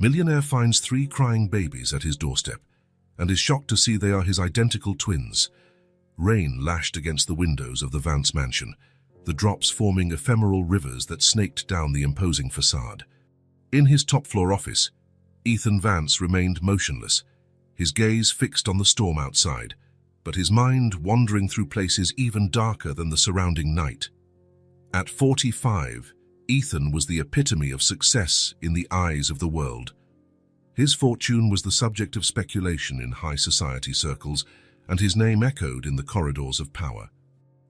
Millionaire finds 3 crying babies at his doorstep and is shocked to see they are his identical twins. Rain lashed against the windows of the Vance mansion, the drops forming ephemeral rivers that snaked down the imposing facade. In his top-floor office, Ethan Vance remained motionless, his gaze fixed on the storm outside, but his mind wandering through places even darker than the surrounding night. At 45, Ethan was the epitome of success in the eyes of the world. His fortune was the subject of speculation in high society circles, and his name echoed in the corridors of power.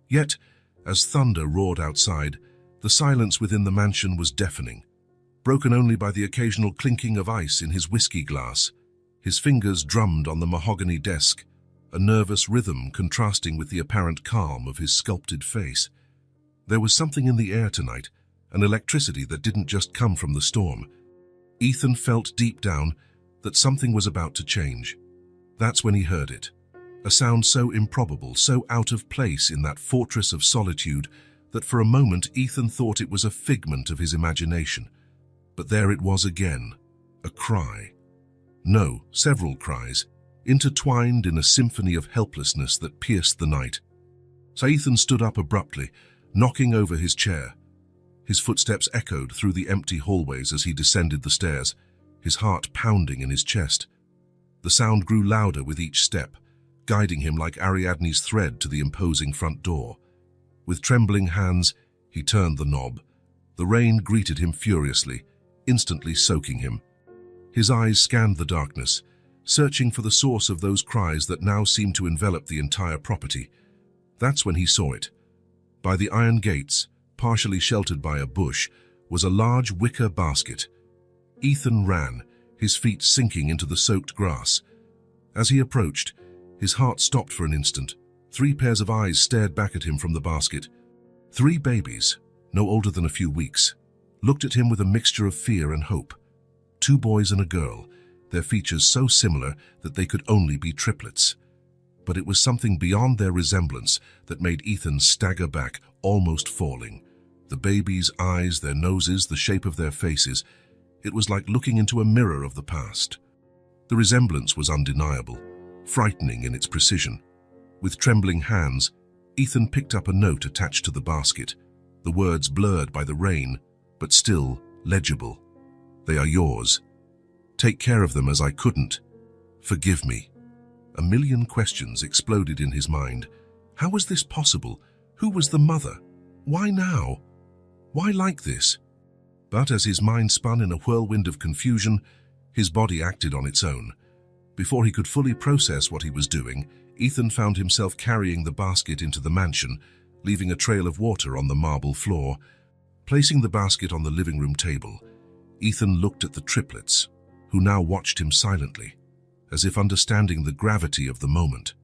Yet, as thunder roared outside, the silence within the mansion was deafening, broken only by the occasional clinking of ice in his whiskey glass. His fingers drummed on the mahogany desk, a nervous rhythm contrasting with the apparent calm of his sculpted face. There was something in the air tonight, an electricity that didn't just come from the storm. Ethan felt deep down that something was about to change. That's when he heard it. A sound so improbable, so out of place in that fortress of solitude that for a moment Ethan thought it was a figment of his imagination. But there it was again, a cry. No, several cries, intertwined in a symphony of helplessness that pierced the night. So Ethan stood up abruptly, knocking over his chair. His footsteps echoed through the empty hallways as he descended the stairs, his heart pounding in his chest. The sound grew louder with each step, guiding him like Ariadne's thread to the imposing front door. With trembling hands, he turned the knob. The rain greeted him furiously, instantly soaking him. His eyes scanned the darkness, searching for the source of those cries that now seemed to envelop the entire property. That's when he saw it. By the iron gates, partially sheltered by a bush, was a large wicker basket. Ethan ran, his feet sinking into the soaked grass. As he approached, his heart stopped for an instant. 3 pairs of eyes stared back at him from the basket. 3 babies, no older than a few weeks, looked at him with a mixture of fear and hope. 2 boys and a girl, their features so similar that they could only be triplets. But it was something beyond their resemblance that made Ethan stagger back, almost falling. The babies' eyes, their noses, the shape of their faces. It was like looking into a mirror of the past. The resemblance was undeniable, frightening in its precision. With trembling hands, Ethan picked up a note attached to the basket, the words blurred by the rain, but still legible. "They are yours. Take care of them as I couldn't. Forgive me." A million questions exploded in his mind. How was this possible? Who was the mother? Why now? Why like this? But as his mind spun in a whirlwind of confusion, his body acted on its own. Before he could fully process what he was doing, Ethan found himself carrying the basket into the mansion, leaving a trail of water on the marble floor. Placing the basket on the living room table, Ethan looked at the triplets, who now watched him silently, as if understanding the gravity of the moment.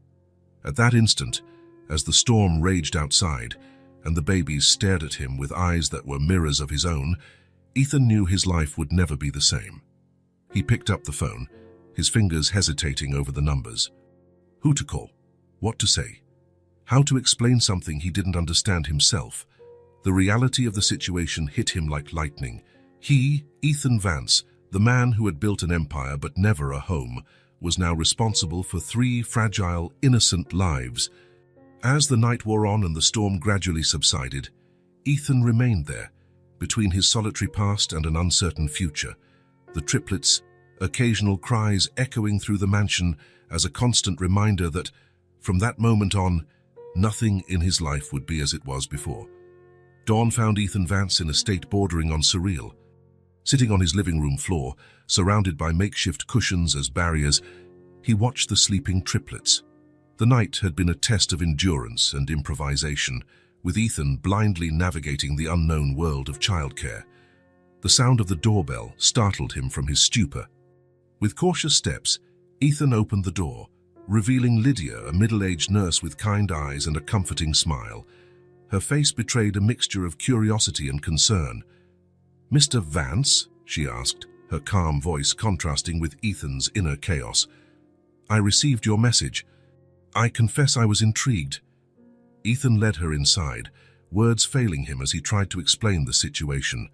At that instant, as the storm raged outside, and the babies stared at him with eyes that were mirrors of his own, Ethan knew his life would never be the same. He picked up the phone, his fingers hesitating over the numbers. Who to call? What to say? How to explain something he didn't understand himself? The reality of the situation hit him like lightning. He, Ethan Vance, the man who had built an empire but never a home, was now responsible for 3 fragile, innocent lives. As the night wore on and the storm gradually subsided, Ethan remained there, between his solitary past and an uncertain future. The triplets, occasional cries echoing through the mansion as a constant reminder that, from that moment on, nothing in his life would be as it was before. Dawn found Ethan Vance in a state bordering on surreal. Sitting on his living room floor, surrounded by makeshift cushions as barriers, he watched the sleeping triplets. The night had been a test of endurance and improvisation, with Ethan blindly navigating the unknown world of childcare. The sound of the doorbell startled him from his stupor. With cautious steps, Ethan opened the door, revealing Lydia, a middle-aged nurse with kind eyes and a comforting smile. Her face betrayed a mixture of curiosity and concern. "Mr. Vance?" she asked, her calm voice contrasting with Ethan's inner chaos. "I received your message. I confess I was intrigued." Ethan led her inside, words failing him as he tried to explain the situation.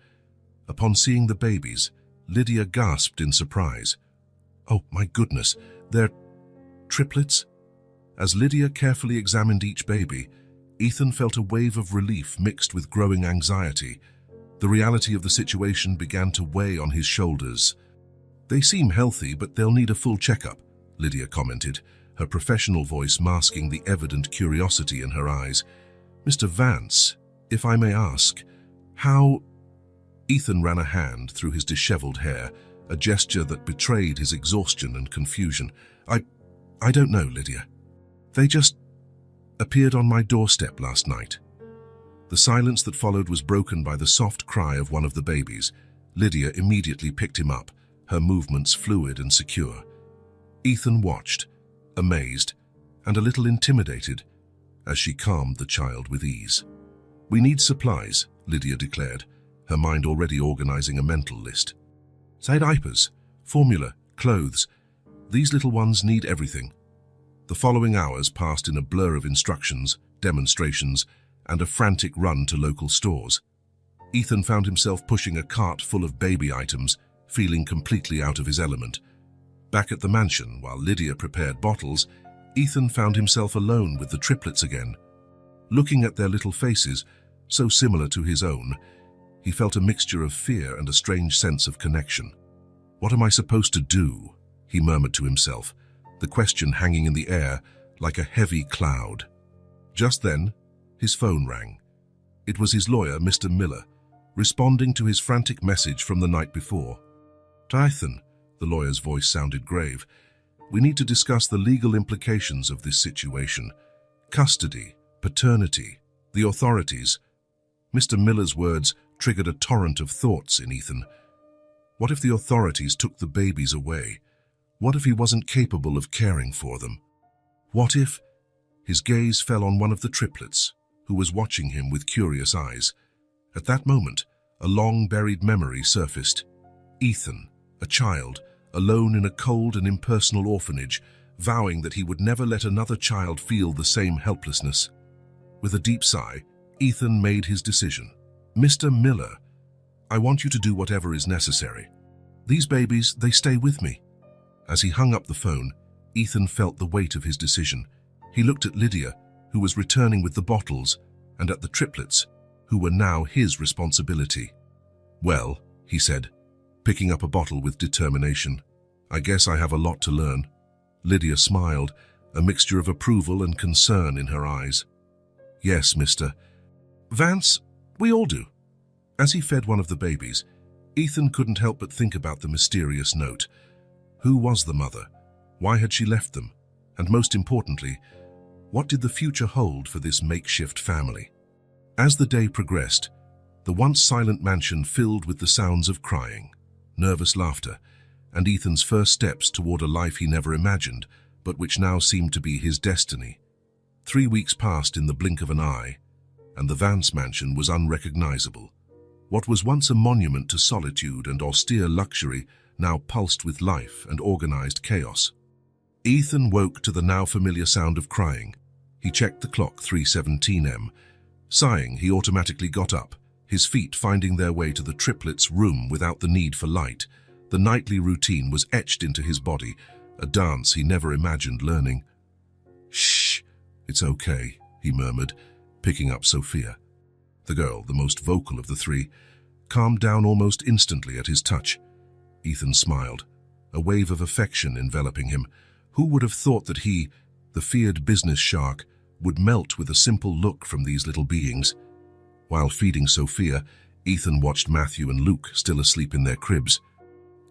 Upon seeing the babies, Lydia gasped in surprise. "Oh, my goodness, they're triplets?" As Lydia carefully examined each baby, Ethan felt a wave of relief mixed with growing anxiety. The reality of the situation began to weigh on his shoulders. "They seem healthy, but they'll need a full checkup," Lydia commented, her professional voice masking the evident curiosity in her eyes. "Mr. Vance, if I may ask, how—" Ethan ran a hand through his disheveled hair, a gesture that betrayed his exhaustion and confusion. I don't know, Lydia. They just appeared on my doorstep last night." The silence that followed was broken by the soft cry of one of the babies. Lydia immediately picked him up, her movements fluid and secure. Ethan watched, amazed and a little intimidated, as she calmed the child with ease. "We need supplies," Lydia declared, her mind already organizing a mental list. "Diapers, formula, clothes. These little ones need everything." The following hours passed in a blur of instructions, demonstrations, and a frantic run to local stores. Ethan found himself pushing a cart full of baby items, feeling completely out of his element. Back at the mansion, while Lydia prepared bottles, Ethan found himself alone with the triplets again. Looking at their little faces, so similar to his own, he felt a mixture of fear and a strange sense of connection. "What am I supposed to do?" he murmured to himself, the question hanging in the air like a heavy cloud. Just then, his phone rang. It was his lawyer, Mr. Miller, responding to his frantic message from the night before. "Ethan," the lawyer's voice sounded grave, "we need to discuss the legal implications of this situation. Custody, paternity, the authorities." Mr. Miller's words triggered a torrent of thoughts in Ethan. What if the authorities took the babies away? What if he wasn't capable of caring for them? What if— His gaze fell on one of the triplets, who was watching him with curious eyes. At that moment, a long-buried memory surfaced. Ethan, a child, alone in a cold and impersonal orphanage, vowing that he would never let another child feel the same helplessness. With a deep sigh, Ethan made his decision. "Mr. Miller, I want you to do whatever is necessary. These babies, they stay with me." As he hung up the phone, Ethan felt the weight of his decision. He looked at Lydia, who was returning with the bottles, and at the triplets, who were now his responsibility. "Well," he said, picking up a bottle with determination, "I guess I have a lot to learn." Lydia smiled, a mixture of approval and concern in her eyes. "Yes, Mr. Vance, we all do." As he fed one of the babies, Ethan couldn't help but think about the mysterious note. Who was the mother? Why had she left them? And most importantly, what did the future hold for this makeshift family? As the day progressed, the once silent mansion filled with the sounds of crying, nervous laughter, and Ethan's first steps toward a life he never imagined, but which now seemed to be his destiny. 3 weeks passed in the blink of an eye, and the Vance mansion was unrecognizable. What was once a monument to solitude and austere luxury now pulsed with life and organized chaos. Ethan woke to the now familiar sound of crying. He checked the clock, 3:17 am. Sighing, he automatically got up, his feet finding their way to the triplets' room without the need for light. The nightly routine was etched into his body, a dance he never imagined learning. "Shh, it's okay," he murmured, picking up Sophia. The girl, the most vocal of the three, calmed down almost instantly at his touch. Ethan smiled, a wave of affection enveloping him. Who would have thought that he, the feared business shark, would melt with a simple look from these little beings? While feeding Sophia, Ethan watched Matthew and Luke still asleep in their cribs.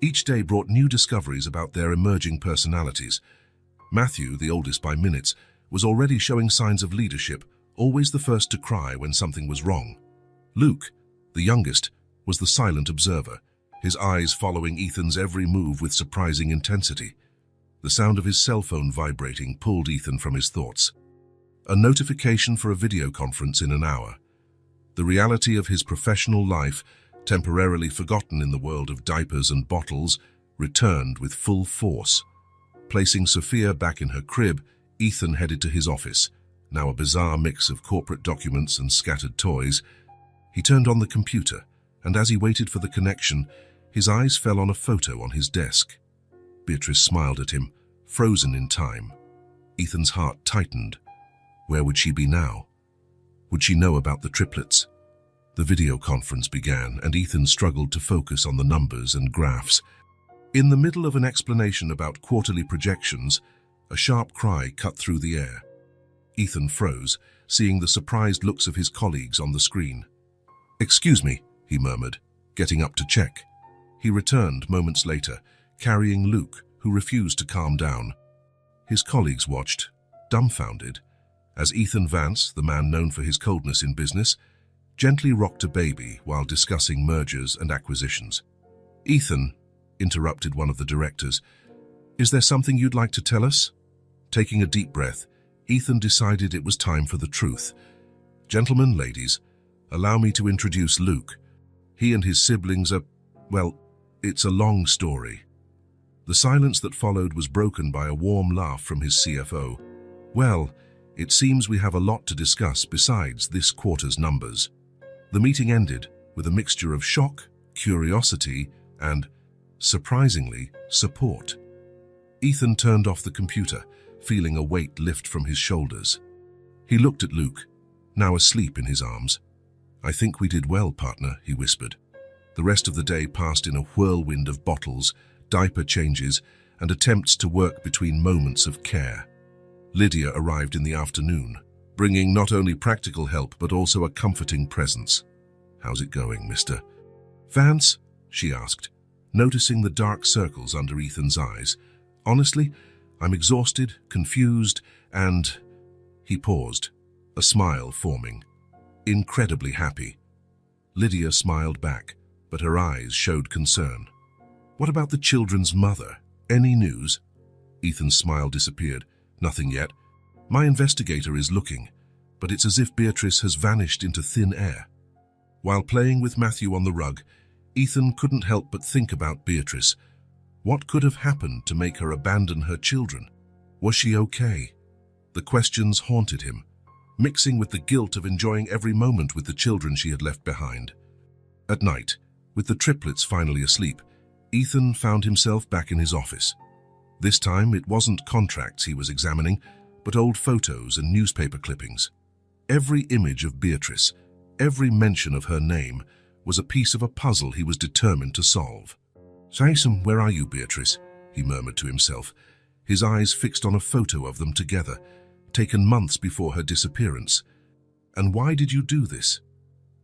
Each day brought new discoveries about their emerging personalities. Matthew, the oldest by minutes, was already showing signs of leadership, always the first to cry when something was wrong. Luke, the youngest, was the silent observer, his eyes following Ethan's every move with surprising intensity. The sound of his cell phone vibrating pulled Ethan from his thoughts. A notification for a video conference in an hour. The reality of his professional life, temporarily forgotten in the world of diapers and bottles, returned with full force. Placing Sophia back in her crib, Ethan headed to his office, now a bizarre mix of corporate documents and scattered toys. He turned on the computer, and as he waited for the connection, His eyes fell on a photo on his desk. Beatrice smiled at him, frozen in time. Ethan's heart tightened. Where would she be now? Would she know about the triplets? The video conference began, and Ethan struggled to focus on the numbers and graphs. In the middle of an explanation about quarterly projections, a sharp cry cut through the air. Ethan froze, seeing the surprised looks of his colleagues on the screen. "Excuse me," he murmured, getting up to check. He returned moments later, carrying Luke, who refused to calm down. His colleagues watched, dumbfounded, as Ethan Vance, the man known for his coldness in business, gently rocked a baby while discussing mergers and acquisitions. "Ethan," interrupted one of the directors, "is there something you'd like to tell us?" Taking a deep breath, Ethan decided it was time for the truth. "Gentlemen, ladies, allow me to introduce Luke. He and his siblings are, well, it's a long story." The silence that followed was broken by a warm laugh from his CFO. "Well, it seems we have a lot to discuss besides this quarter's numbers." The meeting ended with a mixture of shock, curiosity, and, surprisingly, support. Ethan turned off the computer, feeling a weight lift from his shoulders. He looked at Luke, now asleep in his arms. "I think we did well, partner," he whispered. The rest of the day passed in a whirlwind of bottles, diaper changes, and attempts to work between moments of care. Lydia arrived in the afternoon, bringing not only practical help but also a comforting presence. "How's it going, Mr. Vance?" she asked, noticing the dark circles under Ethan's eyes. "Honestly, I'm exhausted, confused, and—" He paused, a smile forming. "Incredibly happy." Lydia smiled back, but her eyes showed concern. "What about the children's mother? Any news?" Ethan's smile disappeared. "Nothing yet. My investigator is looking, but it's as if Beatrice has vanished into thin air." While playing with Matthew on the rug, Ethan couldn't help but think about Beatrice. What could have happened to make her abandon her children? Was she okay? The questions haunted him, mixing with the guilt of enjoying every moment with the children she had left behind. At night, with the triplets finally asleep, Ethan found himself back in his office. This time it wasn't contracts he was examining, but old photos and newspaper clippings. Every image of Beatrice, every mention of her name, was a piece of a puzzle he was determined to solve. "Jason, where are you, Beatrice?" he murmured to himself, his eyes fixed on a photo of them together, taken months before her disappearance. "And why did you do this?"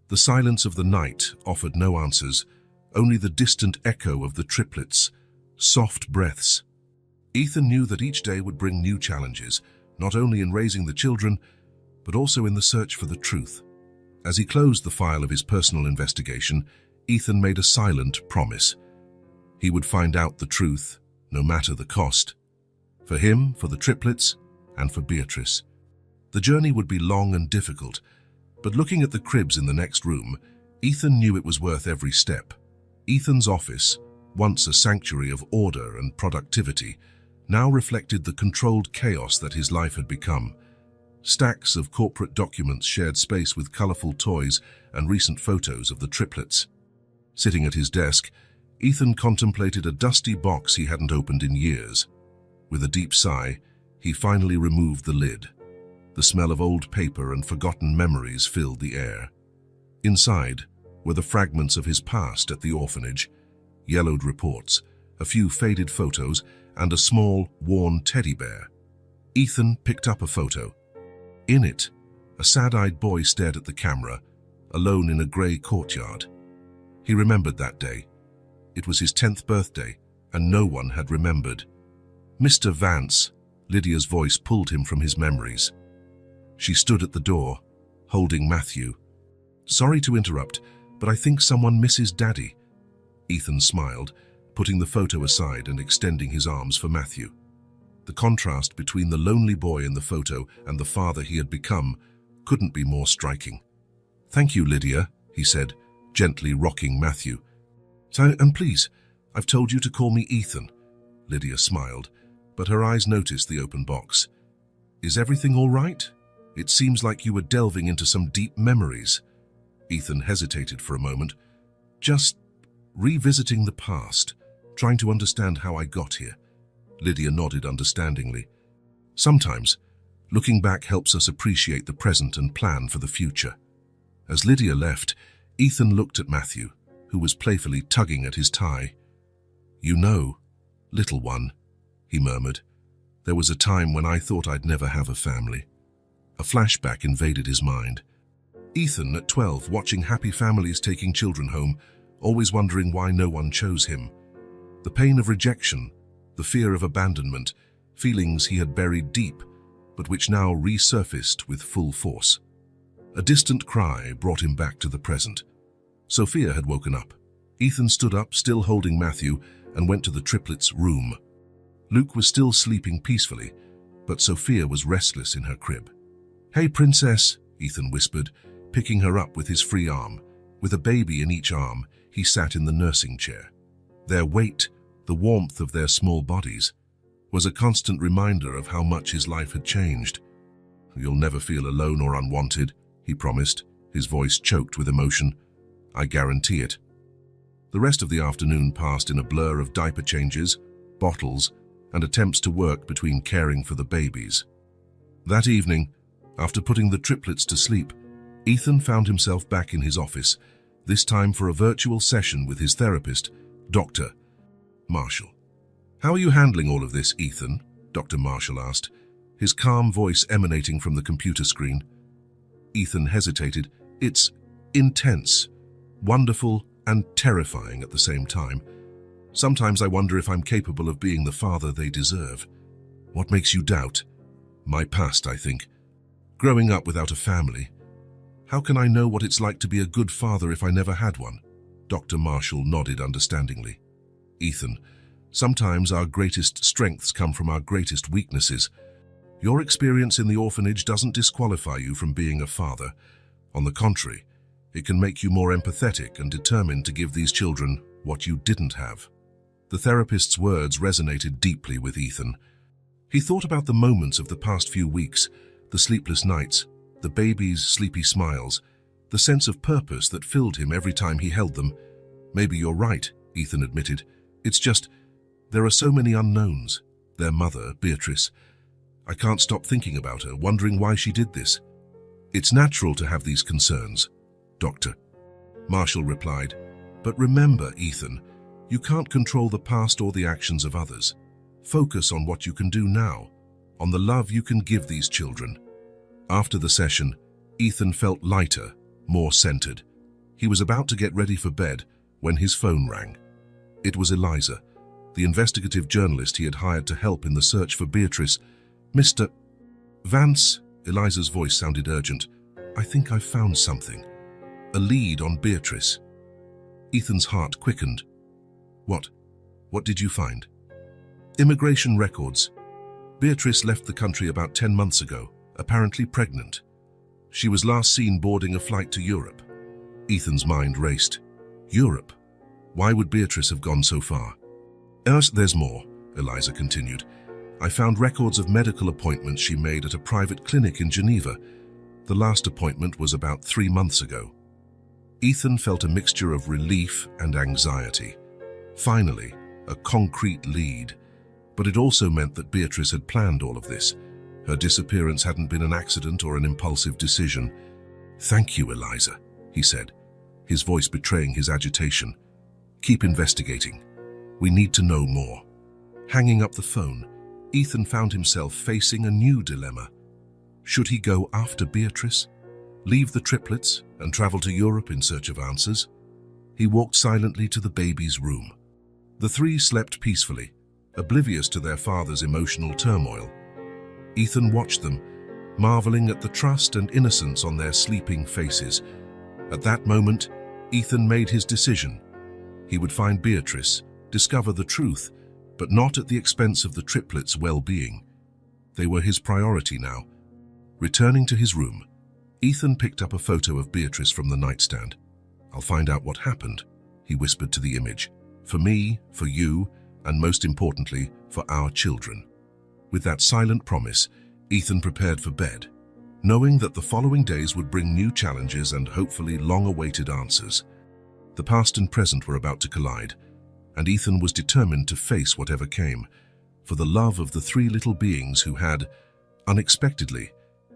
The silence of the night offered no answers, only the distant echo of the triplets, soft breaths. Ethan knew that each day would bring new challenges, not only in raising the children, but also in the search for the truth. As he closed the file of his personal investigation, Ethan made a silent promise. He would find out the truth, no matter the cost. For him, for the triplets, and for Beatrice. The journey would be long and difficult, but looking at the cribs in the next room, Ethan knew it was worth every step. Ethan's office, once a sanctuary of order and productivity, now reflected the controlled chaos that his life had become. Stacks of corporate documents shared space with colorful toys and recent photos of the triplets. Sitting at his desk, Ethan contemplated a dusty box he hadn't opened in years. With a deep sigh, he finally removed the lid. The smell of old paper and forgotten memories filled the air. Inside were the fragments of his past at the orphanage, yellowed reports, a few faded photos, and a small, worn teddy bear. Ethan picked up a photo. In it, a sad-eyed boy stared at the camera, alone in a grey courtyard. He remembered that day. It was his 10th birthday, and no one had remembered. "Mr. Vance," Lydia's voice pulled him from his memories. She stood at the door, holding Matthew. "Sorry to interrupt, but I think someone misses Daddy." Ethan smiled, putting the photo aside and extending his arms for Matthew. The contrast between the lonely boy in the photo and the father he had become couldn't be more striking. "Thank you, Lydia," he said, gently rocking Matthew. And please, I've told you to call me Ethan." Lydia smiled, but her eyes noticed the open box. "Is everything all right? It seems like you were delving into some deep memories." Ethan hesitated for a moment. "Just Revisiting the past, trying to understand how I got here. Lydia nodded understandingly. Sometimes, looking back helps us appreciate the present and plan for the future. As Lydia left, Ethan looked at Matthew, who was playfully tugging at his tie. "You know, little one," he murmured, "there was a time when I thought I'd never have a family." A flashback invaded his mind. Ethan, at 12, watching happy families taking children home, always wondering why no one chose him. The pain of rejection, the fear of abandonment, feelings he had buried deep, but which now resurfaced with full force. A distant cry brought him back to the present. Sophia had woken up. Ethan stood up, still holding Matthew, and went to the triplets' room. Luke was still sleeping peacefully, but Sophia was restless in her crib. "Hey, princess," Ethan whispered, picking her up with his free arm. With a baby in each arm, he sat in the nursing chair. Their weight, the warmth of their small bodies, was a constant reminder of how much his life had changed. "You'll never feel alone or unwanted," he promised, his voice choked with emotion. "I guarantee it." The rest of the afternoon passed in a blur of diaper changes, bottles, and attempts to work between caring for the babies. That evening, after putting the triplets to sleep, Ethan found himself back in his office, this time for a virtual session with his therapist, Dr. Marshall. "How are you handling all of this, Ethan?" Dr. Marshall asked, his calm voice emanating from the computer screen. Ethan hesitated. "It's intense, wonderful, and terrifying at the same time. Sometimes I wonder if I'm capable of being the father they deserve." "What makes you doubt?" "My past, I think. Growing up without a family. How can I know what it's like to be a good father if I never had one?" Dr. Marshall nodded understandingly. "Ethan, sometimes our greatest strengths come from our greatest weaknesses. Your experience in the orphanage doesn't disqualify you from being a father. On the contrary, it can make you more empathetic and determined to give these children what you didn't have." The therapist's words resonated deeply with Ethan. He thought about the moments of the past few weeks, the sleepless nights, the baby's sleepy smiles, the sense of purpose that filled him every time he held them. "Maybe you're right," Ethan admitted. "It's just, there are so many unknowns. Their mother, Beatrice. I can't stop thinking about her, wondering why she did this." "It's natural to have these concerns," Dr. Marshall replied. "But remember, Ethan, you can't control the past or the actions of others. Focus on what you can do now, on the love you can give these children." After the session, Ethan felt lighter, more centered. He was about to get ready for bed when his phone rang. It was Eliza, the investigative journalist he had hired to help in the search for Beatrice. "Mr. Vance," Eliza's voice sounded urgent, "I think I've found something. A lead on Beatrice." Ethan's heart quickened. What? What did you find?" "Immigration records. Beatrice left the country about 10 months ago, apparently pregnant. She was last seen boarding a flight to Europe." Ethan's mind raced. Europe? Why would Beatrice have gone so far? "There's more," Eliza continued. "I found records of medical appointments she made at a private clinic in Geneva. The last appointment was about 3 months ago." Ethan felt a mixture of relief and anxiety. Finally, a concrete lead. But it also meant that Beatrice had planned all of this. Her disappearance hadn't been an accident or an impulsive decision. "Thank you, Eliza," he said, his voice betraying his agitation. "Keep investigating. We need to know more." Hanging up the phone, Ethan found himself facing a new dilemma. Should he go after Beatrice, leave the triplets, and travel to Europe in search of answers? He walked silently to the baby's room. The three slept peacefully, oblivious to their father's emotional turmoil. Ethan watched them, marveling at the trust and innocence on their sleeping faces. At that moment, Ethan made his decision. He would find Beatrice, discover the truth, but not at the expense of the triplets' well-being. They were his priority now. Returning to his room, Ethan picked up a photo of Beatrice from the nightstand. "I'll find out what happened," he whispered to the image. "For me, for you, and most importantly, for our children." With that silent promise, Ethan prepared for bed, knowing that the following days would bring new challenges and hopefully long-awaited answers. The past and present were about to collide, and Ethan was determined to face whatever came, for the love of the three little beings who had, unexpectedly,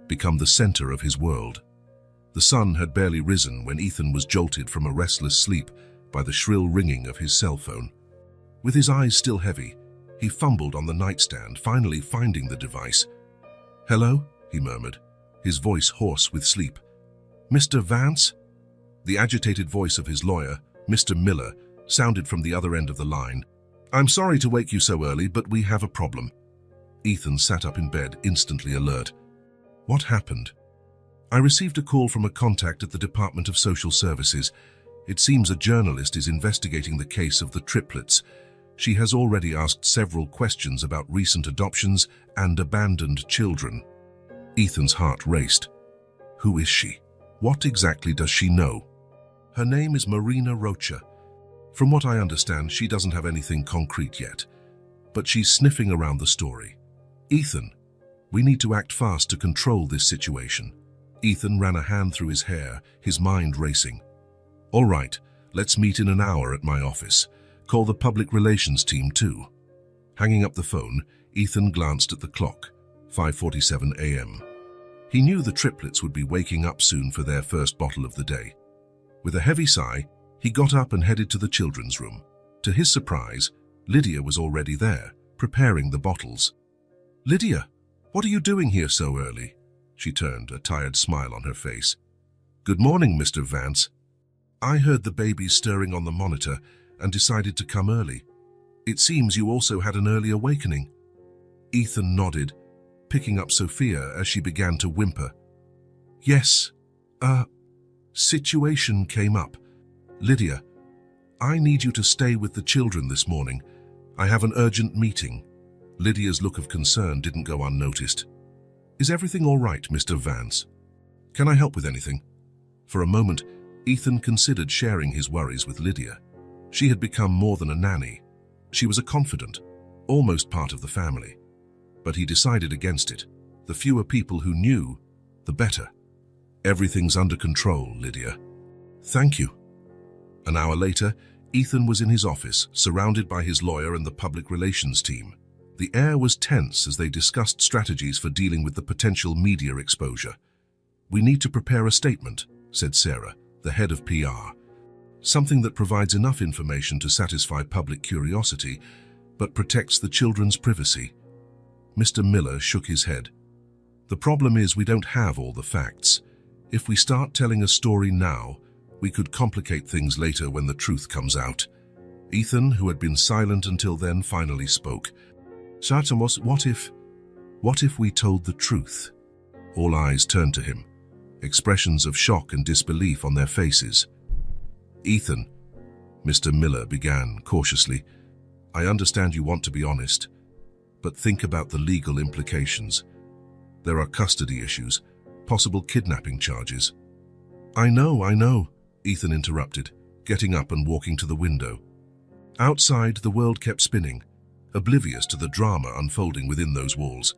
become the center of his world. The sun had barely risen when Ethan was jolted from a restless sleep by the shrill ringing of his cell phone. With his eyes still heavy, he fumbled on the nightstand, finally finding the device. "Hello?" he murmured, his voice hoarse with sleep. "Mr. Vance?" The agitated voice of his lawyer, Mr. Miller, sounded from the other end of the line. "I'm sorry to wake you so early, but we have a problem." Ethan sat up in bed, instantly alert. "What happened?" "I received a call from a contact at the Department of Social Services. It seems a journalist is investigating the case of the triplets. She has already asked several questions about recent adoptions and abandoned children." Ethan's heart raced. Who is she? What exactly does she know? "Her name is Marina Rocha. From what I understand, she doesn't have anything concrete yet, but she's sniffing around the story." "Ethan, we need to act fast to control this situation." Ethan ran a hand through his hair, his mind racing. "All right, let's meet in an hour at my office. Call the public relations team too." Hanging up the phone, Ethan glanced at the clock, 5:47 a.m. He knew the triplets would be waking up soon for their first bottle of the day. With a heavy sigh, he got up and headed to the children's room. To his surprise, Lydia was already there, preparing the bottles. "Lydia, what are you doing here so early?" She turned, a tired smile on her face. "Good morning, Mr. Vance. I heard the babies stirring on the monitor and decided to come early. It seems you also had an early awakening." Ethan nodded, picking up Sophia as she began to whimper. "Yes, situation came up. Lydia, I need you to stay with the children this morning. I have an urgent meeting." Lydia's look of concern didn't go unnoticed. "Is everything all right, Mr. Vance? Can I help with anything?" For a moment, Ethan considered sharing his worries with Lydia. She had become more than a nanny. She was a confidant, almost part of the family. But he decided against it. The fewer people who knew, the better. "Everything's under control, Lydia." "Thank you." An hour later, Ethan was in his office, surrounded by his lawyer and the public relations team. The air was tense as they discussed strategies for dealing with the potential media exposure. "We need to prepare a statement," said Sarah, the head of PR. "Something that provides enough information to satisfy public curiosity, but protects the children's privacy." Mr. Miller shook his head. "The problem is we don't have all the facts. If we start telling a story now, we could complicate things later when the truth comes out." Ethan, who had been silent until then, finally spoke. "Sartamos, what if we told the truth?" All eyes turned to him, expressions of shock and disbelief on their faces. "Ethan," Mr. Miller began cautiously, "I understand you want to be honest, but think about the legal implications. There are custody issues, possible kidnapping charges." I know, Ethan interrupted, getting up and walking to the window. Outside, the world kept spinning, oblivious to the drama unfolding within those walls.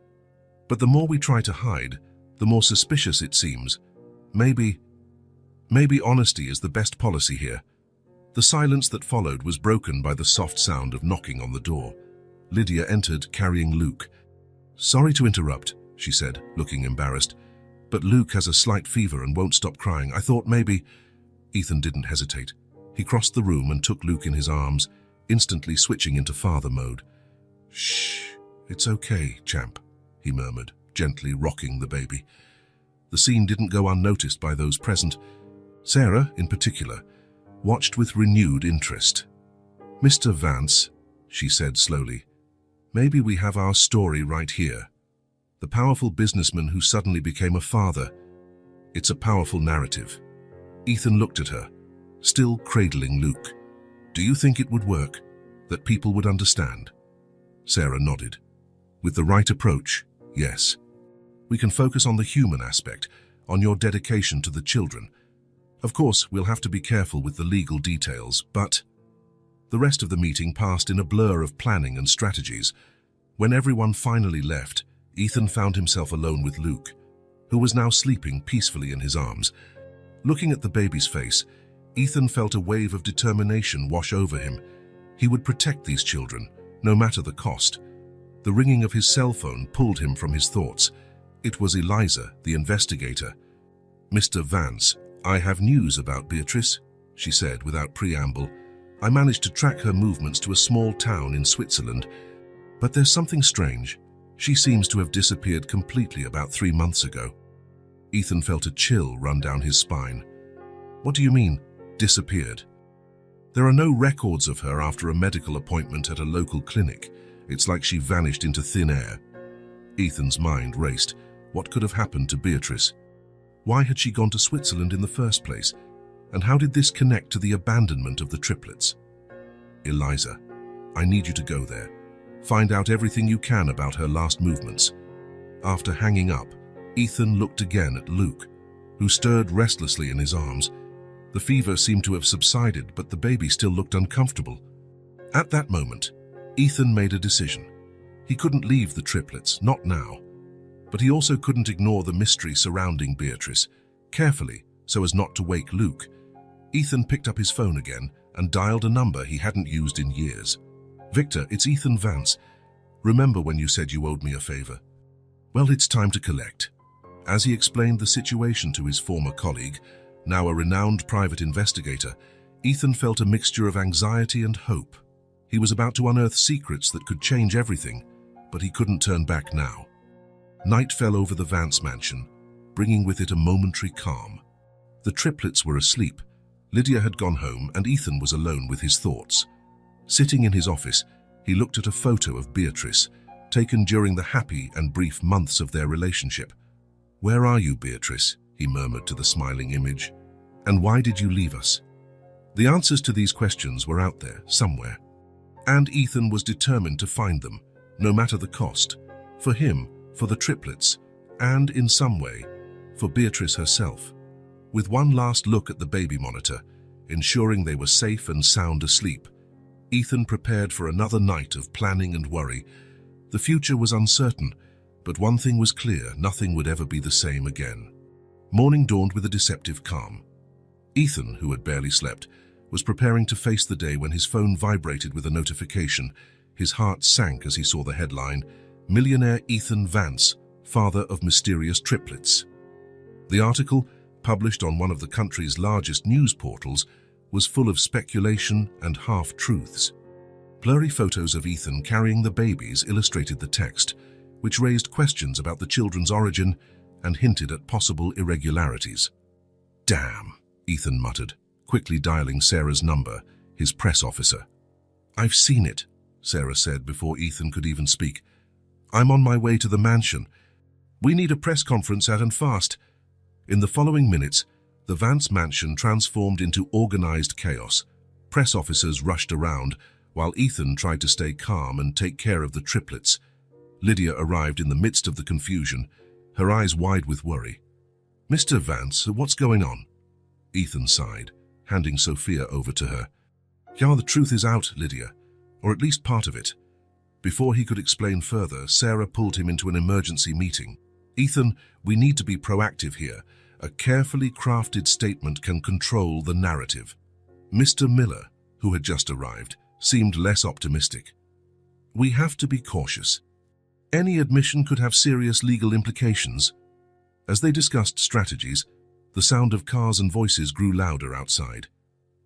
But the more we try to hide, the more suspicious it seems. Maybe honesty is the best policy here. The silence that followed was broken by the soft sound of knocking on the door. Lydia entered, carrying Luke. "Sorry to interrupt," she said, looking embarrassed, "but Luke has a slight fever and won't stop crying. I thought maybe—" Ethan didn't hesitate. He crossed the room and took Luke in his arms, instantly switching into father mode. "Shh, it's okay, champ," he murmured, gently rocking the baby. The scene didn't go unnoticed by those present. Sarah, in particular, watched with renewed interest. "Mr. Vance," she said slowly, "maybe we have our story right here. The powerful businessman who suddenly became a father. It's a powerful narrative." Ethan looked at her, still cradling Luke. "Do you think it would work? That people would understand?" Sarah nodded. "With the right approach, yes. We can focus on the human aspect, on your dedication to the children. Of course, we'll have to be careful with the legal details, but..." The rest of the meeting passed in a blur of planning and strategies. When everyone finally left, Ethan found himself alone with Luke, who was now sleeping peacefully in his arms. Looking at the baby's face, Ethan felt a wave of determination wash over him. He would protect these children, no matter the cost. The ringing of his cell phone pulled him from his thoughts. It was Eliza, the investigator. "Mr. Vance, I have news about Beatrice," she said without preamble. "I managed to track her movements to a small town in Switzerland, but there's something strange. She seems to have disappeared completely about 3 months ago." Ethan felt a chill run down his spine. "What do you mean, disappeared?" "There are no records of her after a medical appointment at a local clinic. It's like she vanished into thin air." Ethan's mind raced. What could have happened to Beatrice? Why had she gone to Switzerland in the first place? And how did this connect to the abandonment of the triplets? "Eliza, I need you to go there. Find out everything you can about her last movements." After hanging up, Ethan looked again at Luke, who stirred restlessly in his arms. The fever seemed to have subsided, but the baby still looked uncomfortable. At that moment, Ethan made a decision. He couldn't leave the triplets, not now. But he also couldn't ignore the mystery surrounding Beatrice, carefully so as not to wake Luke. Ethan picked up his phone again and dialed a number he hadn't used in years. "Victor, it's Ethan Vance. Remember when you said you owed me a favor? Well, it's time to collect." As he explained the situation to his former colleague, now a renowned private investigator, Ethan felt a mixture of anxiety and hope. He was about to unearth secrets that could change everything, but he couldn't turn back now. Night fell over the Vance mansion, bringing with it a momentary calm. The triplets were asleep. Lydia had gone home, and Ethan was alone with his thoughts. Sitting in his office, he looked at a photo of Beatrice, taken during the happy and brief months of their relationship. "Where are you, Beatrice?" he murmured to the smiling image. "And why did you leave us?" The answers to these questions were out there, somewhere. And Ethan was determined to find them, no matter the cost. For him, for the triplets, and, in some way, for Beatrice herself. With one last look at the baby monitor, ensuring they were safe and sound asleep, Ethan prepared for another night of planning and worry. The future was uncertain, but one thing was clear: nothing would ever be the same again. Morning dawned with a deceptive calm. Ethan, who had barely slept, was preparing to face the day when his phone vibrated with a notification. His heart sank as he saw the headline, "Millionaire Ethan Vance, father of mysterious triplets." The article, published on one of the country's largest news portals, was full of speculation and half-truths. Blurry photos of Ethan carrying the babies illustrated the text, which raised questions about the children's origin and hinted at possible irregularities. "Damn," Ethan muttered, quickly dialing Sarah's number, his press officer. "I've seen it," Sarah said before Ethan could even speak. "I'm on my way to the mansion. We need a press conference at and fast." In the following minutes, the Vance mansion transformed into organized chaos. Press officers rushed around, while Ethan tried to stay calm and take care of the triplets. Lydia arrived in the midst of the confusion, her eyes wide with worry. "Mr. Vance, what's going on?" Ethan sighed, handing Sophia over to her. "Yeah, the truth is out, Lydia, or at least part of it." Before he could explain further, Sarah pulled him into an emergency meeting. "Ethan, we need to be proactive here. A carefully crafted statement can control the narrative." Mr. Miller, who had just arrived, seemed less optimistic. "We have to be cautious. Any admission could have serious legal implications." As they discussed strategies, the sound of cars and voices grew louder outside.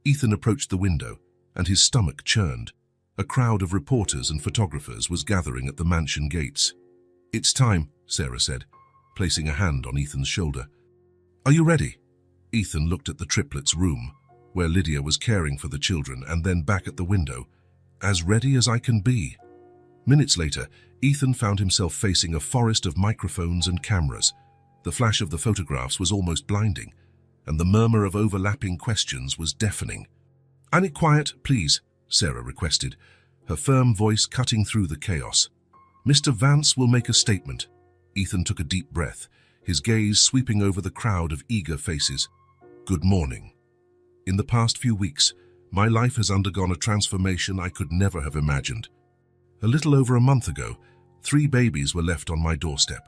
Ethan approached the window, and his stomach churned. A crowd of reporters and photographers was gathering at the mansion gates. "It's time," Sarah said, placing a hand on Ethan's shoulder. "Are you ready?" Ethan looked at the triplets' room, where Lydia was caring for the children, and then back at the window. "As ready as I can be." Minutes later, Ethan found himself facing a forest of microphones and cameras. The flash of the photographs was almost blinding, and the murmur of overlapping questions was deafening. "I need quiet, please," Sarah requested, her firm voice cutting through the chaos. "Mr. Vance will make a statement." Ethan took a deep breath, his gaze sweeping over the crowd of eager faces. "Good morning. In the past few weeks, my life has undergone a transformation I could never have imagined. A little over a month ago, 3 babies were left on my doorstep."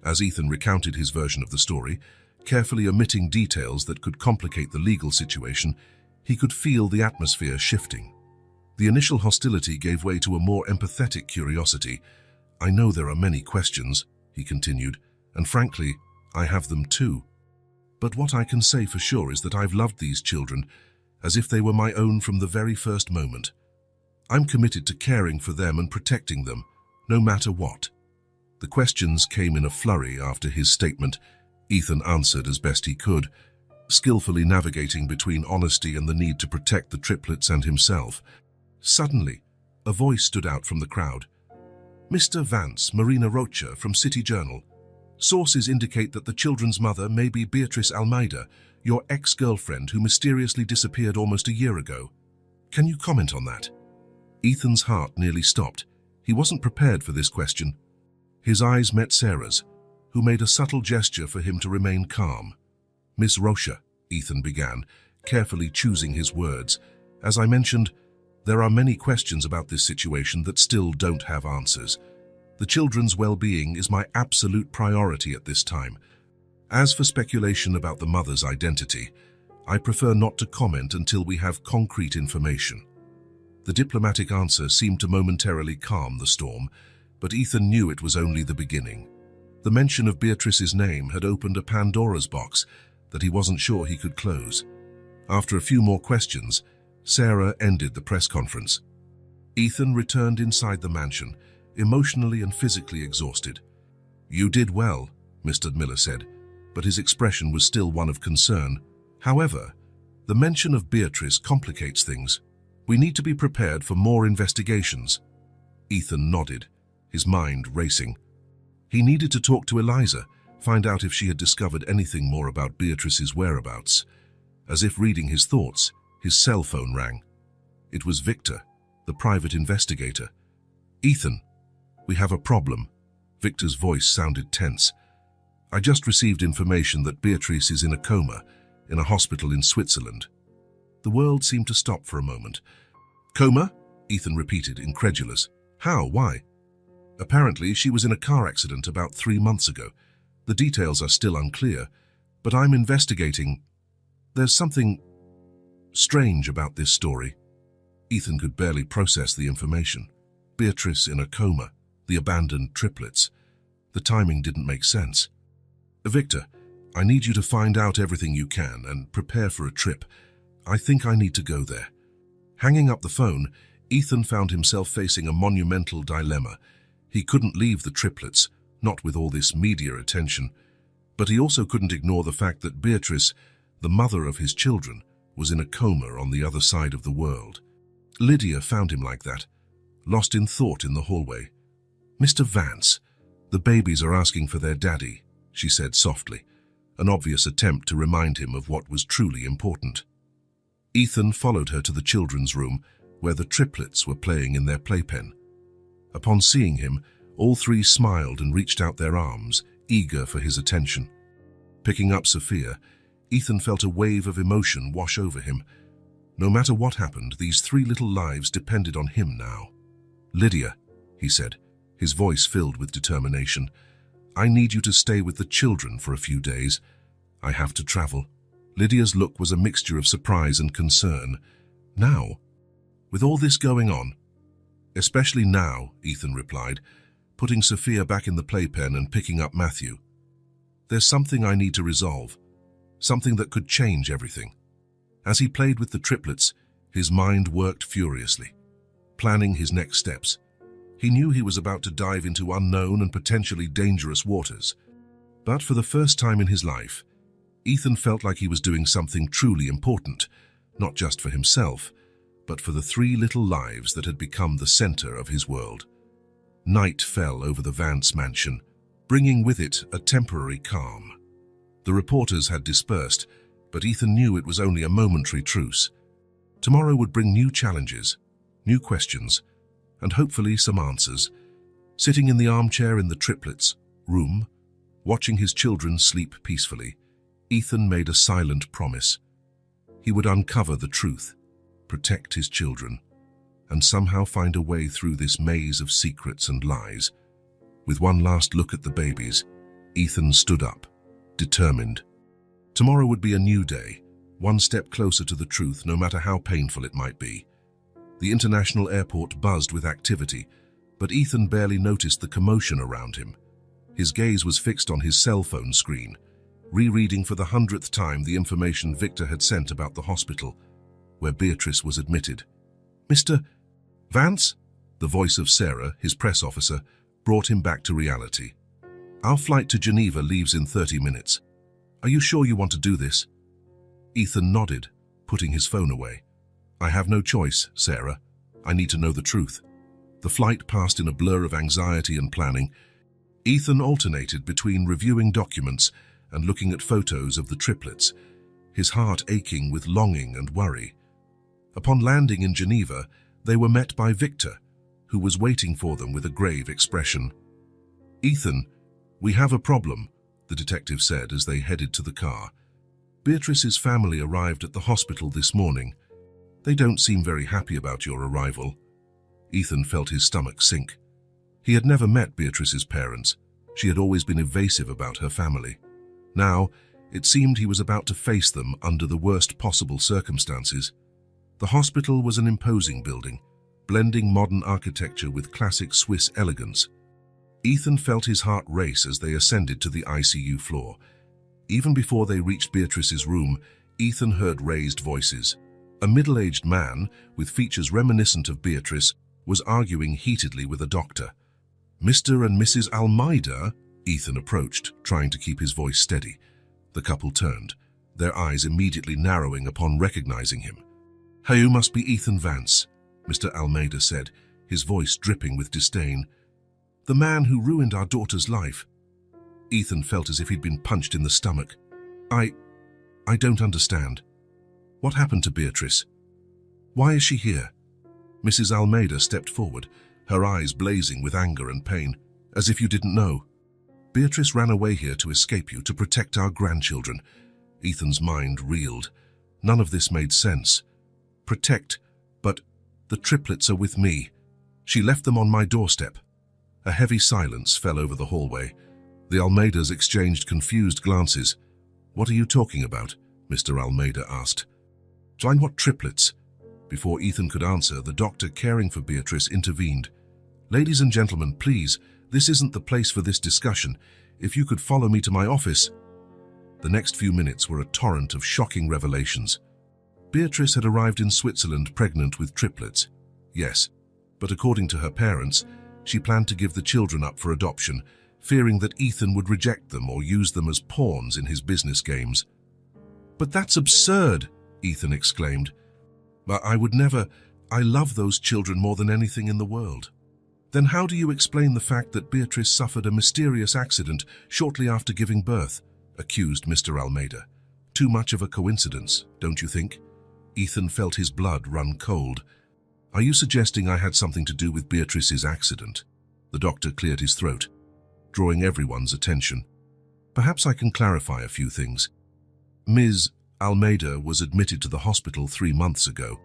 As Ethan recounted his version of the story, Carefully omitting details that could complicate the legal situation, he could feel the atmosphere shifting. The initial hostility gave way to a more empathetic curiosity. "I know there are many questions," he continued, "and frankly, I have them too. But what I can say for sure is that I've loved these children as if they were my own from the very first moment. I'm committed to caring for them and protecting them, no matter what." The questions came in a flurry after his statement. Ethan answered as best he could, skillfully navigating between honesty and the need to protect the triplets and himself. Suddenly, a voice stood out from the crowd. "Mr. Vance, Marina Rocha from City Journal. Sources indicate that the children's mother may be Beatrice Almeida, your ex-girlfriend who mysteriously disappeared almost a year ago. Can you comment on that?" Ethan's heart nearly stopped. He wasn't prepared for this question. His eyes met Sarah's, who made a subtle gesture for him to remain calm. "Miss Rocha," Ethan began, carefully choosing his words, "as I mentioned, there are many questions about this situation that still don't have answers. The children's well-being is my absolute priority at this time. As for speculation about the mother's identity, I prefer not to comment until we have concrete information." The diplomatic answer seemed to momentarily calm the storm, but Ethan knew it was only the beginning. The mention of Beatrice's name had opened a Pandora's box that he wasn't sure he could close. After a few more questions, Sarah ended the press conference. Ethan returned inside the mansion, emotionally and physically exhausted. "You did well," Mr. Miller said, but his expression was still one of concern. "However, the mention of Beatrice complicates things. We need to be prepared for more investigations." Ethan nodded, his mind racing. He needed to talk to Eliza, find out if she had discovered anything more about Beatrice's whereabouts. As if reading his thoughts, his cell phone rang. It was Victor, the private investigator. "Ethan, we have a problem." Victor's voice sounded tense. "I just received information that Beatrice is in a coma, in a hospital in Switzerland." The world seemed to stop for a moment. "Coma?" Ethan repeated, incredulous. "How? Why?" "Apparently, she was in a car accident about 3 months ago. The details are still unclear, but I'm investigating. There's something strange about this story." Ethan could barely process the information. Beatrice in a coma, the abandoned triplets. The timing didn't make sense. "Victor, I need you to find out everything you can and prepare for a trip. I think I need to go there." Hanging up the phone, Ethan found himself facing a monumental dilemma. He couldn't leave the triplets, not with all this media attention, but he also couldn't ignore the fact that Beatrice, the mother of his children, was in a coma on the other side of the world. Lydia found him like that, lost in thought in the hallway. "Mr. Vance, the babies are asking for their daddy," she said softly, an obvious attempt to remind him of what was truly important. Ethan followed her to the children's room, where the triplets were playing in their playpen. Upon seeing him, all three smiled and reached out their arms, eager for his attention. Picking up Sophia, Ethan felt a wave of emotion wash over him. No matter what happened, these 3 little lives depended on him now. "Lydia," he said, his voice filled with determination, "I need you to stay with the children for a few days. I have to travel." Lydia's look was a mixture of surprise and concern. "Now? With all this going on?" "Especially now," Ethan replied, putting Sophia back in the playpen and picking up Matthew. "There's something I need to resolve, something that could change everything." As he played with the triplets, his mind worked furiously, planning his next steps. He knew he was about to dive into unknown and potentially dangerous waters. But for the first time in his life, Ethan felt like he was doing something truly important, not just for himself, but for the 3 little lives that had become the center of his world. Night fell over the Vance mansion, bringing with it a temporary calm. The reporters had dispersed, but Ethan knew it was only a momentary truce. Tomorrow would bring new challenges, new questions, and hopefully some answers. Sitting in the armchair in the triplets' room, watching his children sleep peacefully, Ethan made a silent promise. He would uncover the truth, protect his children, and somehow find a way through this maze of secrets and lies. With one last look at the babies, Ethan stood up, determined. Tomorrow would be a new day, one step closer to the truth, no matter how painful it might be. The international airport buzzed with activity, but Ethan barely noticed the commotion around him. His gaze was fixed on his cell phone screen, rereading for the 100th time the information Victor had sent about the hospital, where Beatrice was admitted. "Mr. Vance?" The voice of Sarah, his press officer, brought him back to reality. "Our flight to Geneva leaves in 30 minutes. Are you sure you want to do this?" Ethan nodded, putting his phone away. "I have no choice, Sarah. I need to know the truth." The flight passed in a blur of anxiety and planning. Ethan alternated between reviewing documents and looking at photos of the triplets, his heart aching with longing and worry. Upon landing in Geneva, they were met by Victor, who was waiting for them with a grave expression. "Ethan, we have a problem," the detective said as they headed to the car. "Beatrice's family arrived at the hospital this morning. They don't seem very happy about your arrival." Ethan felt his stomach sink. He had never met Beatrice's parents. She had always been evasive about her family. Now, it seemed he was about to face them under the worst possible circumstances. The hospital was an imposing building, blending modern architecture with classic Swiss elegance. Ethan felt his heart race as they ascended to the ICU floor. Even before they reached Beatrice's room, Ethan heard raised voices. A middle-aged man, with features reminiscent of Beatrice, was arguing heatedly with a doctor. "Mr. and Mrs. Almeida?" Ethan approached, trying to keep his voice steady. The couple turned, their eyes immediately narrowing upon recognizing him. "You must be Ethan Vance," Mr. Almeida said, his voice dripping with disdain. "The man who ruined our daughter's life." Ethan felt as if he'd been punched in the stomach. I don't understand. What happened to Beatrice? Why is she here?" Mrs. Almeida stepped forward, her eyes blazing with anger and pain. "As if you didn't know. Beatrice ran away here to escape you, to protect our grandchildren." Ethan's mind reeled. None of this made sense. "Protect, but the triplets are with me. She left them on my doorstep." A heavy silence fell over the hallway. The Almeidas exchanged confused glances. "What are you talking about?" Mr. Almeida asked. "Find what triplets?" Before Ethan could answer, the doctor caring for Beatrice intervened. "Ladies and gentlemen, please, this isn't the place for this discussion. If you could follow me to my office." The next few minutes were a torrent of shocking revelations. Beatrice had arrived in Switzerland pregnant with triplets. Yes, but according to her parents, she planned to give the children up for adoption, fearing that Ethan would reject them or use them as pawns in his business games. "But that's absurd," Ethan exclaimed. "But I would never. I love those children more than anything in the world." "Then how do you explain the fact that Beatrice suffered a mysterious accident shortly after giving birth?" accused Mr. Almeida. "Too much of a coincidence, don't you think?" Ethan felt his blood run cold. "Are you suggesting I had something to do with Beatrice's accident?" The doctor cleared his throat, drawing everyone's attention. "Perhaps I can clarify a few things. Ms. Almeida was admitted to the hospital 3 months ago,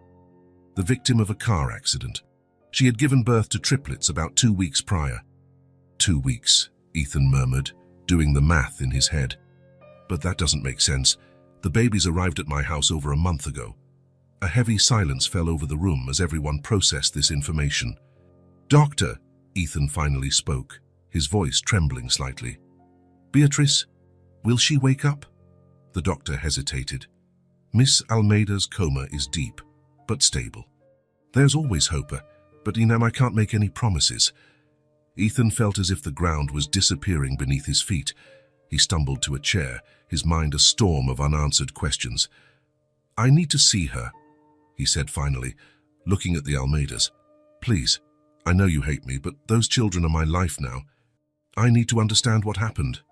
the victim of a car accident. She had given birth to triplets about 2 weeks prior." 2 weeks, Ethan murmured, doing the math in his head. "But that doesn't make sense. The babies arrived at my house over a month ago." A heavy silence fell over the room as everyone processed this information. "Doctor," Ethan finally spoke, his voice trembling slightly. "Beatrice, will she wake up?" The doctor hesitated. "Miss Almeida's coma is deep, but stable. There's always hope, but I can't make any promises." Ethan felt as if the ground was disappearing beneath his feet. He stumbled to a chair, his mind a storm of unanswered questions. "I need to see her," he said finally, looking at the Almeidas. "Please, I know you hate me, but those children are my life now. I need to understand what happened."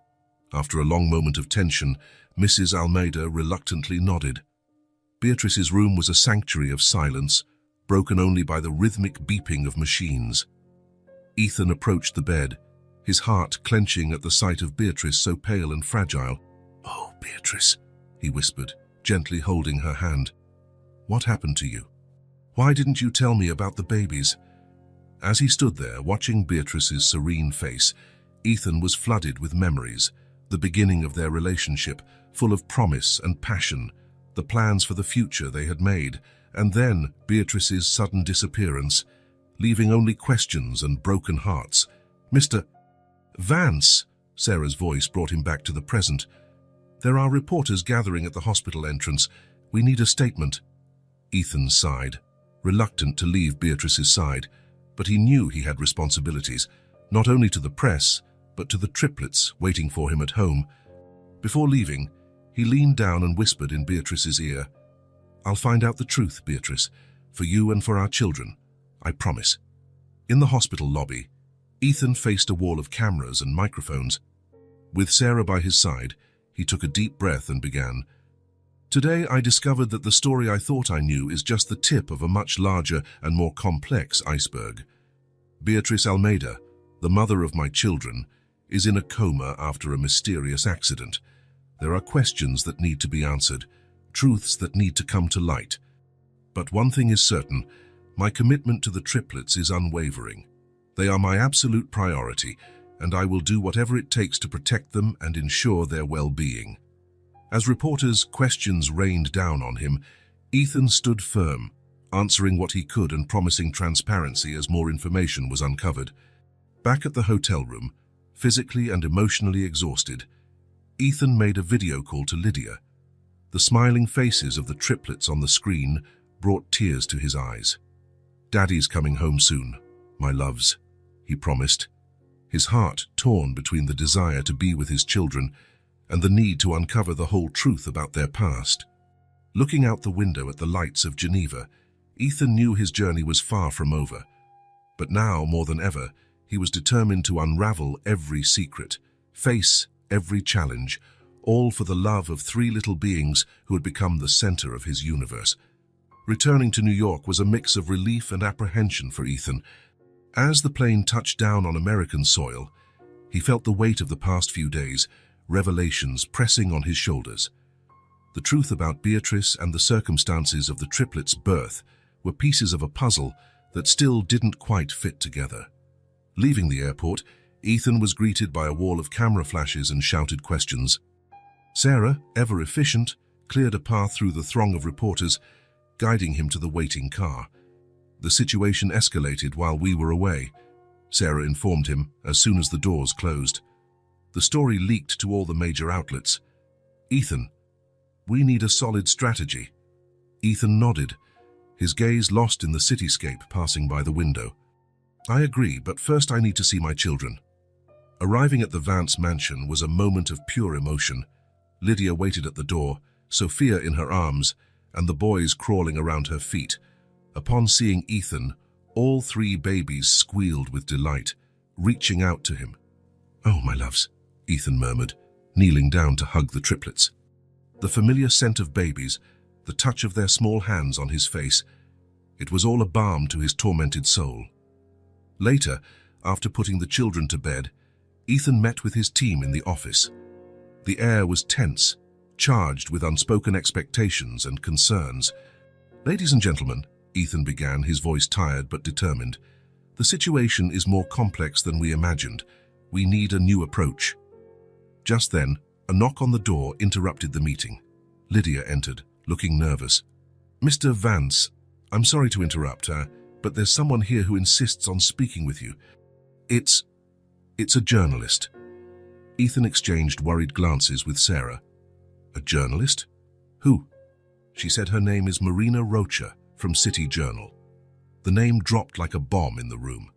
After a long moment of tension, Mrs. Almeida reluctantly nodded. Beatrice's room was a sanctuary of silence, broken only by the rhythmic beeping of machines. Ethan approached the bed, his heart clenching at the sight of Beatrice so pale and fragile. "Oh, Beatrice," he whispered, gently holding her hand. "What happened to you? Why didn't you tell me about the babies?" As he stood there, watching Beatrice's serene face, Ethan was flooded with memories, the beginning of their relationship, full of promise and passion, the plans for the future they had made, and then Beatrice's sudden disappearance, leaving only questions and broken hearts. "Mr. Vance," Sarah's voice brought him back to the present. "There are reporters gathering at the hospital entrance. We need a statement." Ethan sighed, reluctant to leave Beatrice's side, but he knew he had responsibilities, not only to the press, but to the triplets waiting for him at home. Before leaving, he leaned down and whispered in Beatrice's ear, "I'll find out the truth, Beatrice, for you and for our children. I promise." In the hospital lobby, Ethan faced a wall of cameras and microphones. With Sarah by his side, he took a deep breath and began, "Today I discovered that the story I thought I knew is just the tip of a much larger and more complex iceberg. Beatrice Almeida, the mother of my children, is in a coma after a mysterious accident. There are questions that need to be answered, truths that need to come to light. But one thing is certain, my commitment to the triplets is unwavering. They are my absolute priority, and I will do whatever it takes to protect them and ensure their well-being." As reporters' questions rained down on him, Ethan stood firm, answering what he could and promising transparency as more information was uncovered. Back at the hotel room, physically and emotionally exhausted, Ethan made a video call to Lydia. The smiling faces of the triplets on the screen brought tears to his eyes. "Daddy's coming home soon, my loves," he promised, his heart torn between the desire to be with his children and the need to uncover the whole truth about their past. Looking out the window at the lights of Geneva, Ethan knew his journey was far from over. But now, more than ever, he was determined to unravel every secret, face every challenge, all for the love of three little beings who had become the center of his universe. Returning to New York was a mix of relief and apprehension for Ethan. As the plane touched down on American soil, he felt the weight of the past few days, revelations pressing on his shoulders. The truth about Beatrice and the circumstances of the triplets' birth were pieces of a puzzle that still didn't quite fit together. Leaving the airport, Ethan was greeted by a wall of camera flashes and shouted questions. Sarah, ever efficient, cleared a path through the throng of reporters, guiding him to the waiting car. "The situation escalated while we were away," Sarah informed him as soon as the doors closed. "The story leaked to all the major outlets. Ethan, we need a solid strategy." Ethan nodded, his gaze lost in the cityscape passing by the window. "I agree, but first I need to see my children." Arriving at the Vance mansion was a moment of pure emotion. Lydia waited at the door, Sophia in her arms, and the boys crawling around her feet. Upon seeing Ethan, all three babies squealed with delight, reaching out to him. "Oh, my loves," Ethan murmured, kneeling down to hug the triplets. The familiar scent of babies, the touch of their small hands on his face, it was all a balm to his tormented soul. Later, after putting the children to bed, Ethan met with his team in the office. The air was tense, charged with unspoken expectations and concerns. "Ladies and gentlemen," Ethan began, his voice tired but determined, "the situation is more complex than we imagined. We need a new approach." Just then, a knock on the door interrupted the meeting. Lydia entered, looking nervous. "Mr. Vance, I'm sorry to interrupt, but there's someone here who insists on speaking with you. It's a journalist." Ethan exchanged worried glances with Sarah. "A journalist? Who?" She said her name is Marina Rocha from City Journal. The name dropped like a bomb in the room.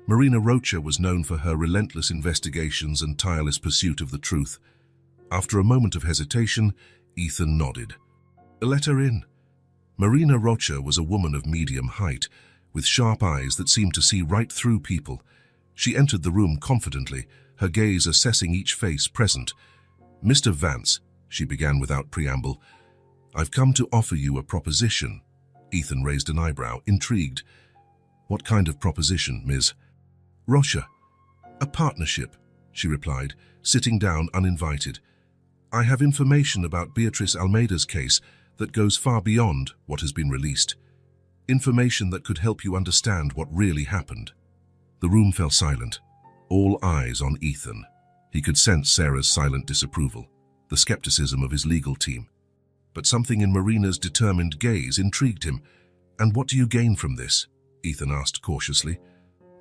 Marina Rocha was known for her relentless investigations and tireless pursuit of the truth. After a moment of hesitation, Ethan nodded. "Let her in." Marina Rocha was a woman of medium height, with sharp eyes that seemed to see right through people. She entered the room confidently, her gaze assessing each face present. "Mr. Vance," she began without preamble, "I've come to offer you a proposition." Ethan raised an eyebrow, intrigued. "What kind of proposition, Ms. Rocha?" "A partnership," she replied, sitting down uninvited. "I have information about Beatrice Almeida's case that goes far beyond what has been released. Information that could help you understand what really happened." The room fell silent, all eyes on Ethan. He could sense Sarah's silent disapproval, the skepticism of his legal team. But something in Marina's determined gaze intrigued him. "And what do you gain from this?" Ethan asked cautiously.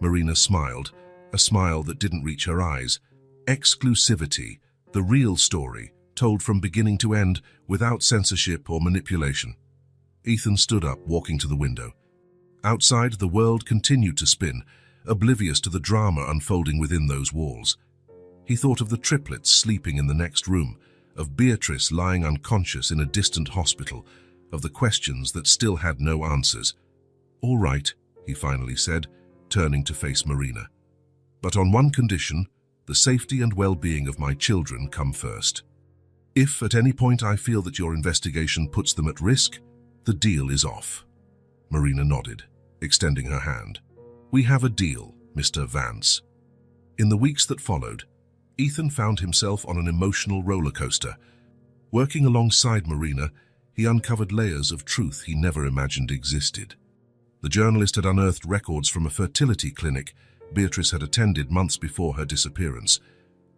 Marina smiled, a smile that didn't reach her eyes. Exclusivity, the real story, told from beginning to end, without censorship or manipulation. Ethan stood up, walking to the window. Outside, the world continued to spin, oblivious to the drama unfolding within those walls. He thought of the triplets sleeping in the next room, of Beatrice lying unconscious in a distant hospital, of the questions that still had no answers. "All right," he finally said, turning to face Marina. "But on one condition, the safety and well-being of my children come first. If at any point I feel that your investigation puts them at risk, the deal is off." Marina nodded, extending her hand. "We have a deal, Mr. Vance." In the weeks that followed, Ethan found himself on an emotional roller coaster. Working alongside Marina, he uncovered layers of truth he never imagined existed. The journalist had unearthed records from a fertility clinic Beatrice had attended months before her disappearance.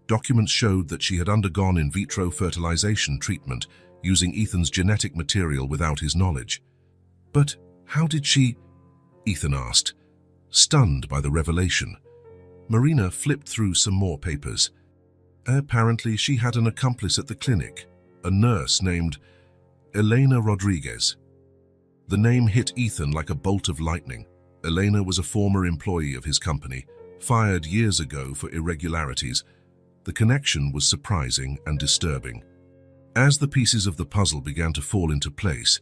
Documents showed that she had undergone in vitro fertilization treatment using Ethan's genetic material without his knowledge. "But how did she?" Ethan asked, stunned by the revelation. Marina flipped through some more papers. Apparently, she had an accomplice at the clinic, a nurse named Elena Rodriguez. The name hit Ethan like a bolt of lightning. Elena was a former employee of his company, fired years ago for irregularities. The connection was surprising and disturbing. As the pieces of the puzzle began to fall into place,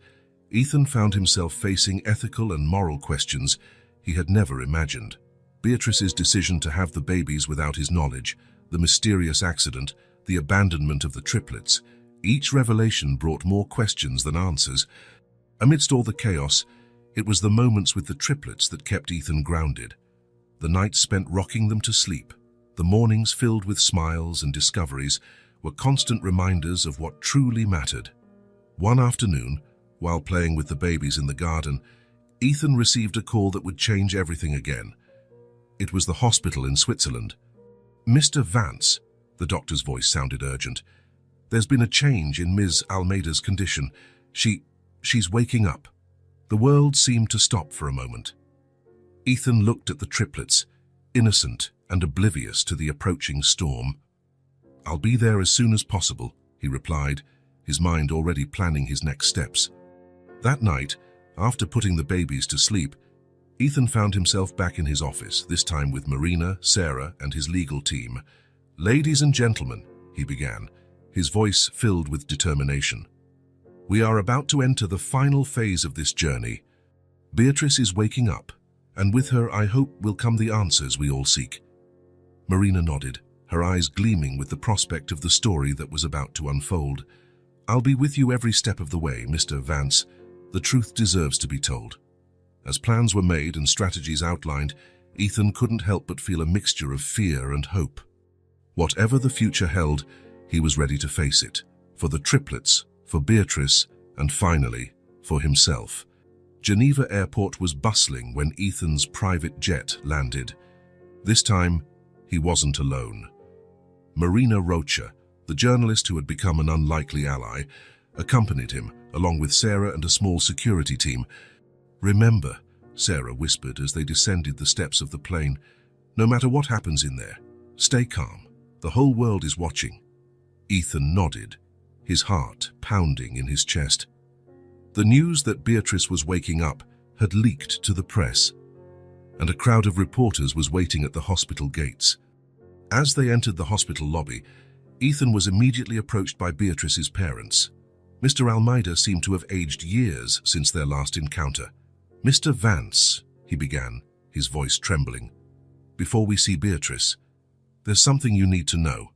Ethan found himself facing ethical and moral questions he had never imagined. Beatrice's decision to have the babies without his knowledge, the mysterious accident, the abandonment of the triplets, each revelation brought more questions than answers. Amidst all the chaos, it was the moments with the triplets that kept Ethan grounded. The nights spent rocking them to sleep, the mornings filled with smiles and discoveries, were constant reminders of what truly mattered. One afternoon, while playing with the babies in the garden, Ethan received a call that would change everything again. It was the hospital in Switzerland. "Mr. Vance," the doctor's voice sounded urgent. "There's been a change in Ms. Almeida's condition. She's waking up." The world seemed to stop for a moment. Ethan looked at the triplets, innocent and oblivious to the approaching storm. "I'll be there as soon as possible," he replied, his mind already planning his next steps. That night, after putting the babies to sleep, Ethan found himself back in his office, this time with Marina, Sarah, and his legal team. "Ladies and gentlemen," he began, his voice filled with determination. "We are about to enter the final phase of this journey. Beatrice is waking up, and with her, I hope, will come the answers we all seek." Marina nodded, her eyes gleaming with the prospect of the story that was about to unfold. "I'll be with you every step of the way, Mr. Vance. The truth deserves to be told." As plans were made and strategies outlined, Ethan couldn't help but feel a mixture of fear and hope. Whatever the future held, he was ready to face it, for the triplets, for Beatrice, and finally, for himself. Geneva Airport was bustling when Ethan's private jet landed. This time, he wasn't alone. Marina Rocha, the journalist who had become an unlikely ally, accompanied him, along with Sarah and a small security team. "Remember," Sarah whispered as they descended the steps of the plane, "no matter what happens in there, stay calm. The whole world is watching." Ethan nodded, his heart pounding in his chest. The news that Beatrice was waking up had leaked to the press, and a crowd of reporters was waiting at the hospital gates. As they entered the hospital lobby, Ethan was immediately approached by Beatrice's parents. Mr. Almeida seemed to have aged years since their last encounter. "Mr. Vance," he began, his voice trembling, "before we see Beatrice, there's something you need to know."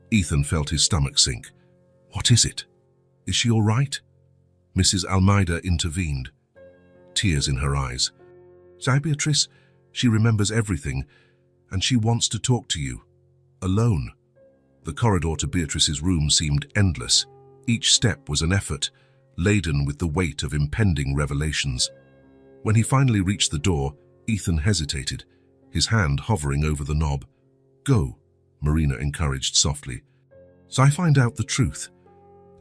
Ethan felt his stomach sink. "What is it? Is she all right?" Mrs. Almeida intervened, tears in her eyes. "Say, Beatrice, she remembers everything, and she wants to talk to you. Alone." The corridor to Beatrice's room seemed endless. Each step was an effort, laden with the weight of impending revelations. When he finally reached the door, Ethan hesitated, his hand hovering over the knob. "Go," Marina encouraged softly. So I find out the truth.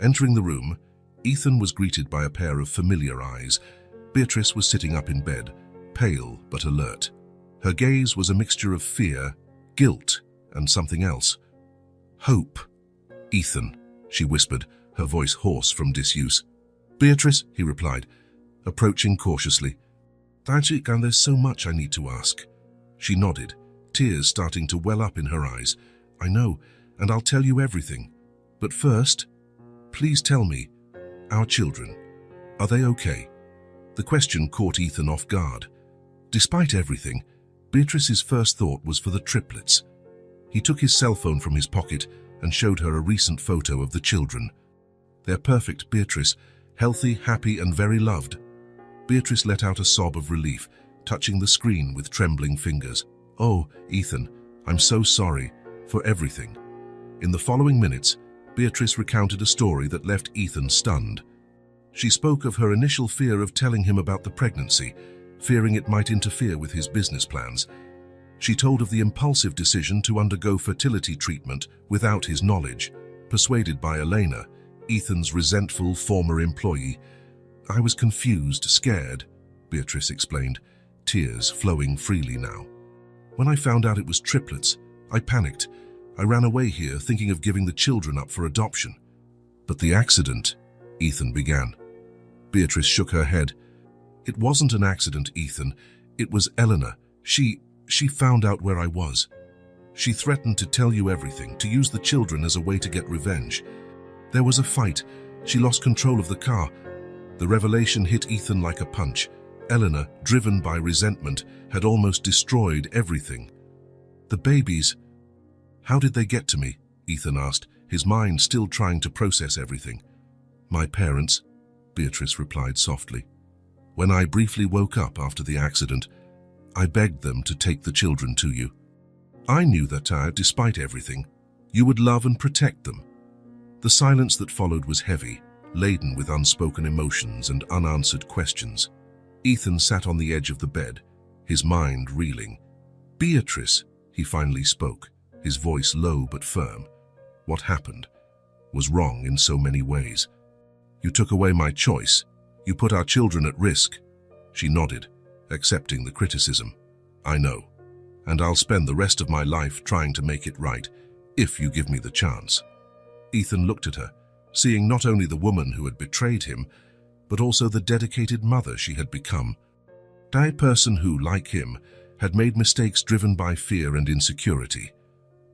Entering the room, Ethan was greeted by a pair of familiar eyes. Beatrice was sitting up in bed, pale but alert. Her gaze was a mixture of fear, guilt, and something else. Hope. Ethan, she whispered, her voice hoarse from disuse. Beatrice, he replied, approaching cautiously. And there's so much I need to ask. She nodded, tears starting to well up in her eyes. I know, and I'll tell you everything. But first, please tell me, our children, are they okay? The question caught Ethan off guard. Despite everything, Beatrice's first thought was for the triplets. He took his cell phone from his pocket and showed her a recent photo of the children. They're perfect, Beatrice, healthy, happy, and very loved. Beatrice let out a sob of relief, touching the screen with trembling fingers. Oh, Ethan, I'm so sorry for everything. In the following minutes, Beatrice recounted a story that left Ethan stunned. She spoke of her initial fear of telling him about the pregnancy, fearing it might interfere with his business plans. She told of the impulsive decision to undergo fertility treatment without his knowledge, persuaded by Elena, Ethan's resentful former employee. I was confused, scared, Beatrice explained, tears flowing freely now. When I found out it was triplets, I panicked. I ran away here thinking of giving the children up for adoption. But the accident, Ethan began. Beatrice shook her head. It wasn't an accident, Ethan. It was Eleanor. She found out where I was. She threatened to tell you everything, to use the children as a way to get revenge. There was a fight. She lost control of the car. The revelation hit Ethan like a punch. Eleanor, driven by resentment, had almost destroyed everything. The babies. How did they get to me? Ethan asked, his mind still trying to process everything. My parents, Beatrice replied softly. When I briefly woke up after the accident, I begged them to take the children to you. I knew that, despite everything, you would love and protect them. The silence that followed was heavy, laden with unspoken emotions and unanswered questions. Ethan sat on the edge of the bed, his mind reeling. Beatrice, he finally spoke, his voice low but firm. What happened was wrong in so many ways. You took away my choice. You put our children at risk. She nodded, accepting the criticism. I know, and I'll spend the rest of my life trying to make it right, if you give me the chance. Ethan looked at her, seeing not only the woman who had betrayed him, but also the dedicated mother she had become. A person who, like him, had made mistakes driven by fear and insecurity.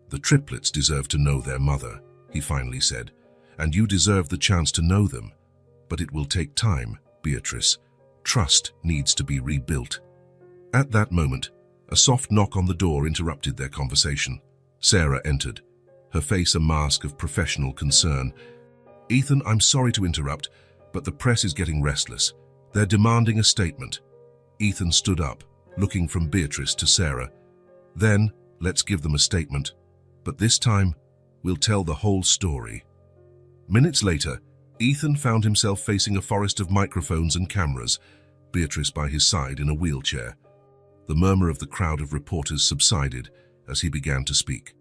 The triplets deserve to know their mother, he finally said, and you deserve the chance to know them. But it will take time, Beatrice. Trust needs to be rebuilt. At that moment, a soft knock on the door interrupted their conversation. Sarah entered, her face a mask of professional concern. Ethan, I'm sorry to interrupt, but the press is getting restless. They're demanding a statement. Ethan stood up, looking from Beatrice to Sarah. Then, let's give them a statement. But this time, we'll tell the whole story. Minutes later, Ethan found himself facing a forest of microphones and cameras, Beatrice by his side in a wheelchair. The murmur of the crowd of reporters subsided as he began to speak.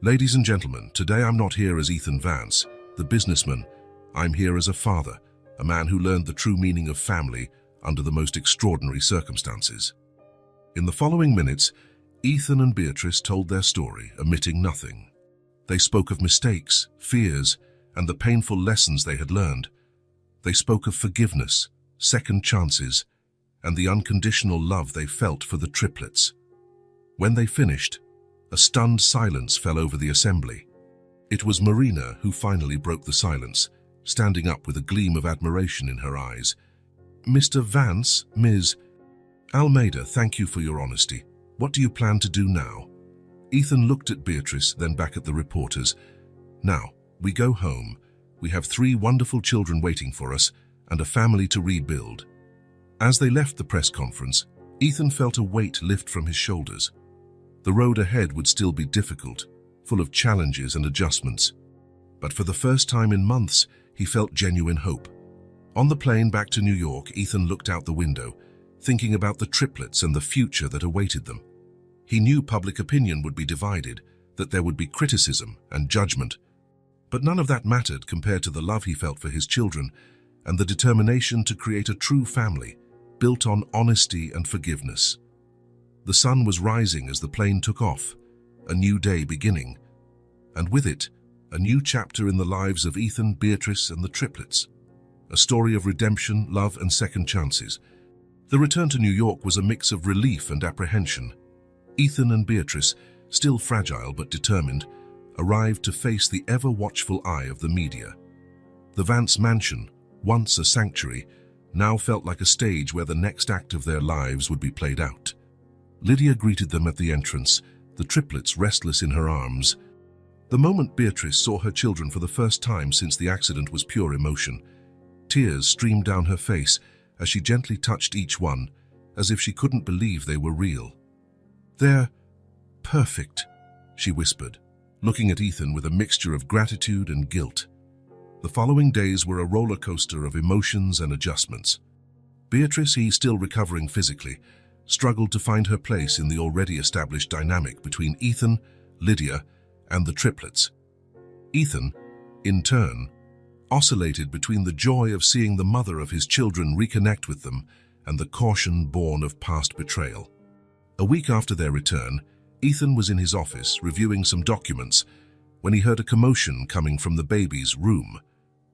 Ladies and gentlemen, today I'm not here as Ethan Vance, the businessman. I'm here as a father, a man who learned the true meaning of family under the most extraordinary circumstances. In the following minutes, Ethan and Beatrice told their story, omitting nothing. They spoke of mistakes, fears, and the painful lessons they had learned. They spoke of forgiveness, second chances, and the unconditional love they felt for the triplets. When they finished, a stunned silence fell over the assembly. It was Marina who finally broke the silence, standing up with a gleam of admiration in her eyes. Mr. Vance, Ms. Almeida, thank you for your honesty. What do you plan to do now? Ethan looked at Beatrice, then back at the reporters. Now, we go home. We have 3 wonderful children waiting for us and a family to rebuild. As they left the press conference, Ethan felt a weight lift from his shoulders. The road ahead would still be difficult, full of challenges and adjustments. But for the first time in months, he felt genuine hope. On the plane back to New York, Ethan looked out the window, thinking about the triplets and the future that awaited them. He knew public opinion would be divided. that there would be criticism and judgment. But none of that mattered compared to the love he felt for his children and the determination to create a true family built on honesty and forgiveness. The sun was rising as the plane took off, a new day beginning, and with it, a new chapter in the lives of Ethan, Beatrice, and the triplets. A story of redemption, love, and second chances. The return to New York was a mix of relief and apprehension. Ethan and Beatrice, still fragile but determined, arrived to face the ever-watchful eye of the media. The Vance mansion, once a sanctuary, now felt like a stage where the next act of their lives would be played out. Lydia greeted them at the entrance, the triplets restless in her arms. The moment Beatrice saw her children for the first time since the accident was pure emotion. Tears streamed down her face as she gently touched each one, as if she couldn't believe they were real. "They're perfect," she whispered, looking at Ethan with a mixture of gratitude and guilt. The following days were a roller coaster of emotions and adjustments. Beatrice, still recovering physically, struggled to find her place in the already established dynamic between Ethan, Lydia, and the triplets. Ethan, in turn, oscillated between the joy of seeing the mother of his children reconnect with them and the caution born of past betrayal. A week after their return, Ethan was in his office reviewing some documents when he heard a commotion coming from the baby's room.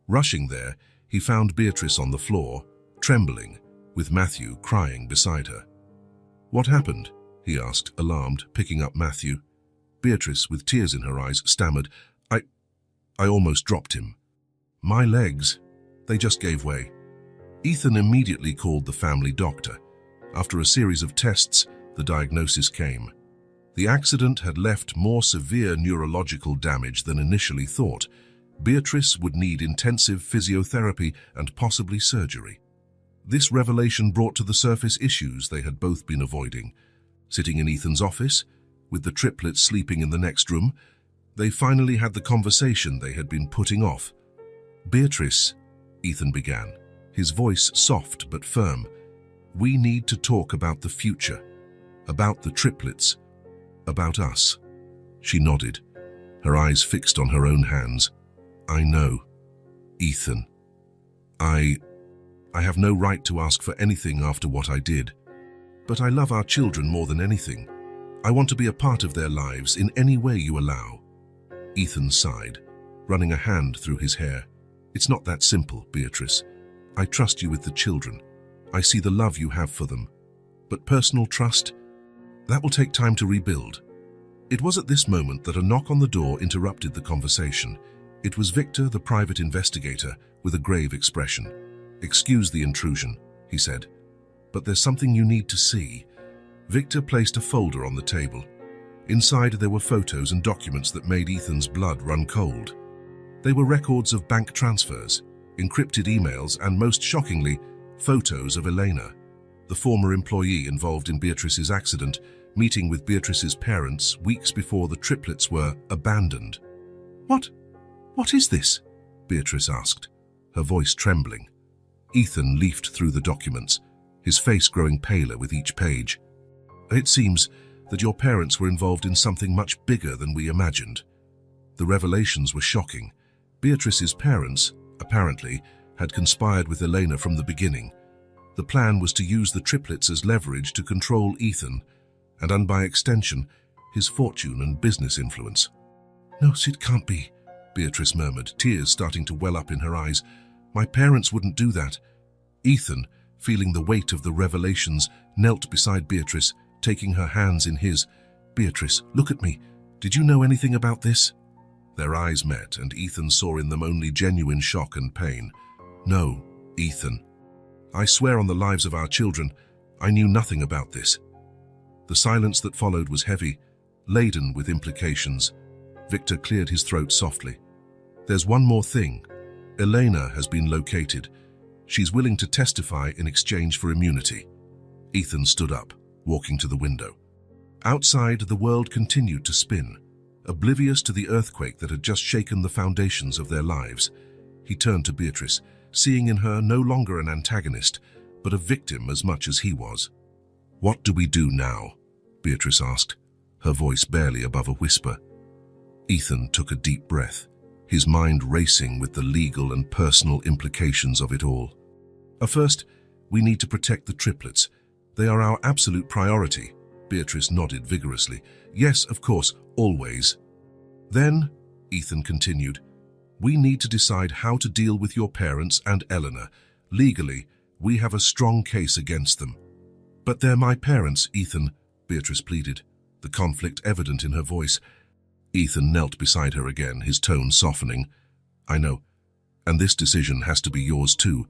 Rushing there, he found Beatrice on the floor, trembling, with Matthew crying beside her. "What happened?" he asked, alarmed, picking up Matthew. Beatrice, with tears in her eyes, stammered, I almost dropped him. My legs, they just gave way." Ethan immediately called the family doctor. After a series of tests, the diagnosis came. The accident had left more severe neurological damage than initially thought. Beatrice would need intensive physiotherapy and possibly surgery. This revelation brought to the surface issues they had both been avoiding. Sitting in Ethan's office, with the triplets sleeping in the next room, they finally had the conversation they had been putting off. "Beatrice," Ethan began, his voice soft but firm, "we need to talk about the future, about the triplets, about us." She nodded, her eyes fixed on her own hands. "I know, Ethan. I have no right to ask for anything after what I did. But I love our children more than anything. I want to be a part of their lives in any way you allow." Ethan sighed, running a hand through his hair. "It's not that simple, Beatrice. I trust you with the children. I see the love you have for them. But personal trust? That will take time to rebuild." It was at this moment that a knock on the door interrupted the conversation. It was Victor, the private investigator, with a grave expression. "Excuse the intrusion," he said, "but there's something you need to see." Victor placed a folder on the table. Inside there were photos and documents that made Ethan's blood run cold. They were records of bank transfers, encrypted emails, and most shockingly, photos of Elena, the former employee involved in Beatrice's accident, meeting with Beatrice's parents weeks before the triplets were abandoned. What is this?" Beatrice asked, her voice trembling. Ethan leafed through the documents, his face growing paler with each page. "It seems that your parents were involved in something much bigger than we imagined." The revelations were shocking. Beatrice's parents, apparently, had conspired with Elena from the beginning. The plan was to use the triplets as leverage to control Ethan, and by extension, his fortune and business influence. "No, it can't be," Beatrice murmured, tears starting to well up in her eyes. "My parents wouldn't do that." Ethan, feeling the weight of the revelations, knelt beside Beatrice, taking her hands in his. "Beatrice, look at me. Did you know anything about this?" Their eyes met, and Ethan saw in them only genuine shock and pain. "No, Ethan. I swear on the lives of our children, I knew nothing about this." The silence that followed was heavy, laden with implications. Victor cleared his throat softly. "There's one more thing. Elena has been located. She's willing to testify in exchange for immunity." Ethan stood up, walking to the window. Outside, the world continued to spin, oblivious to the earthquake that had just shaken the foundations of their lives. He turned to Beatrice, seeing in her no longer an antagonist, but a victim as much as he was. "What do we do now?" Beatrice asked, her voice barely above a whisper. Ethan took a deep breath, his mind racing with the legal and personal implications of it all. First, we need to protect the triplets. They are our absolute priority. Beatrice nodded vigorously. Yes, of course, always. Then, Ethan continued, we need to decide how to deal with your parents and Eleanor. Legally, we have a strong case against them. But they're my parents, Ethan, Beatrice pleaded, the conflict evident in her voice. Ethan knelt beside her again, his tone softening. I know, and this decision has to be yours too,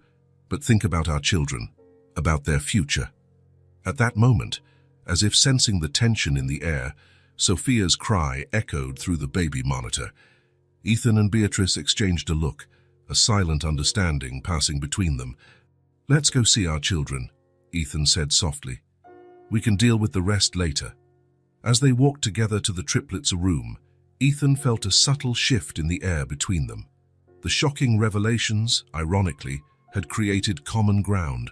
but think about our children, about their future. At that moment, as if sensing the tension in the air, Sophia's cry echoed through the baby monitor. Ethan and Beatrice exchanged a look, a silent understanding passing between them. Let's go see our children, Ethan said softly. We can deal with the rest later. As they walked together to the triplets' room, Ethan felt a subtle shift in the air between them. The shocking revelations, ironically, had created common ground,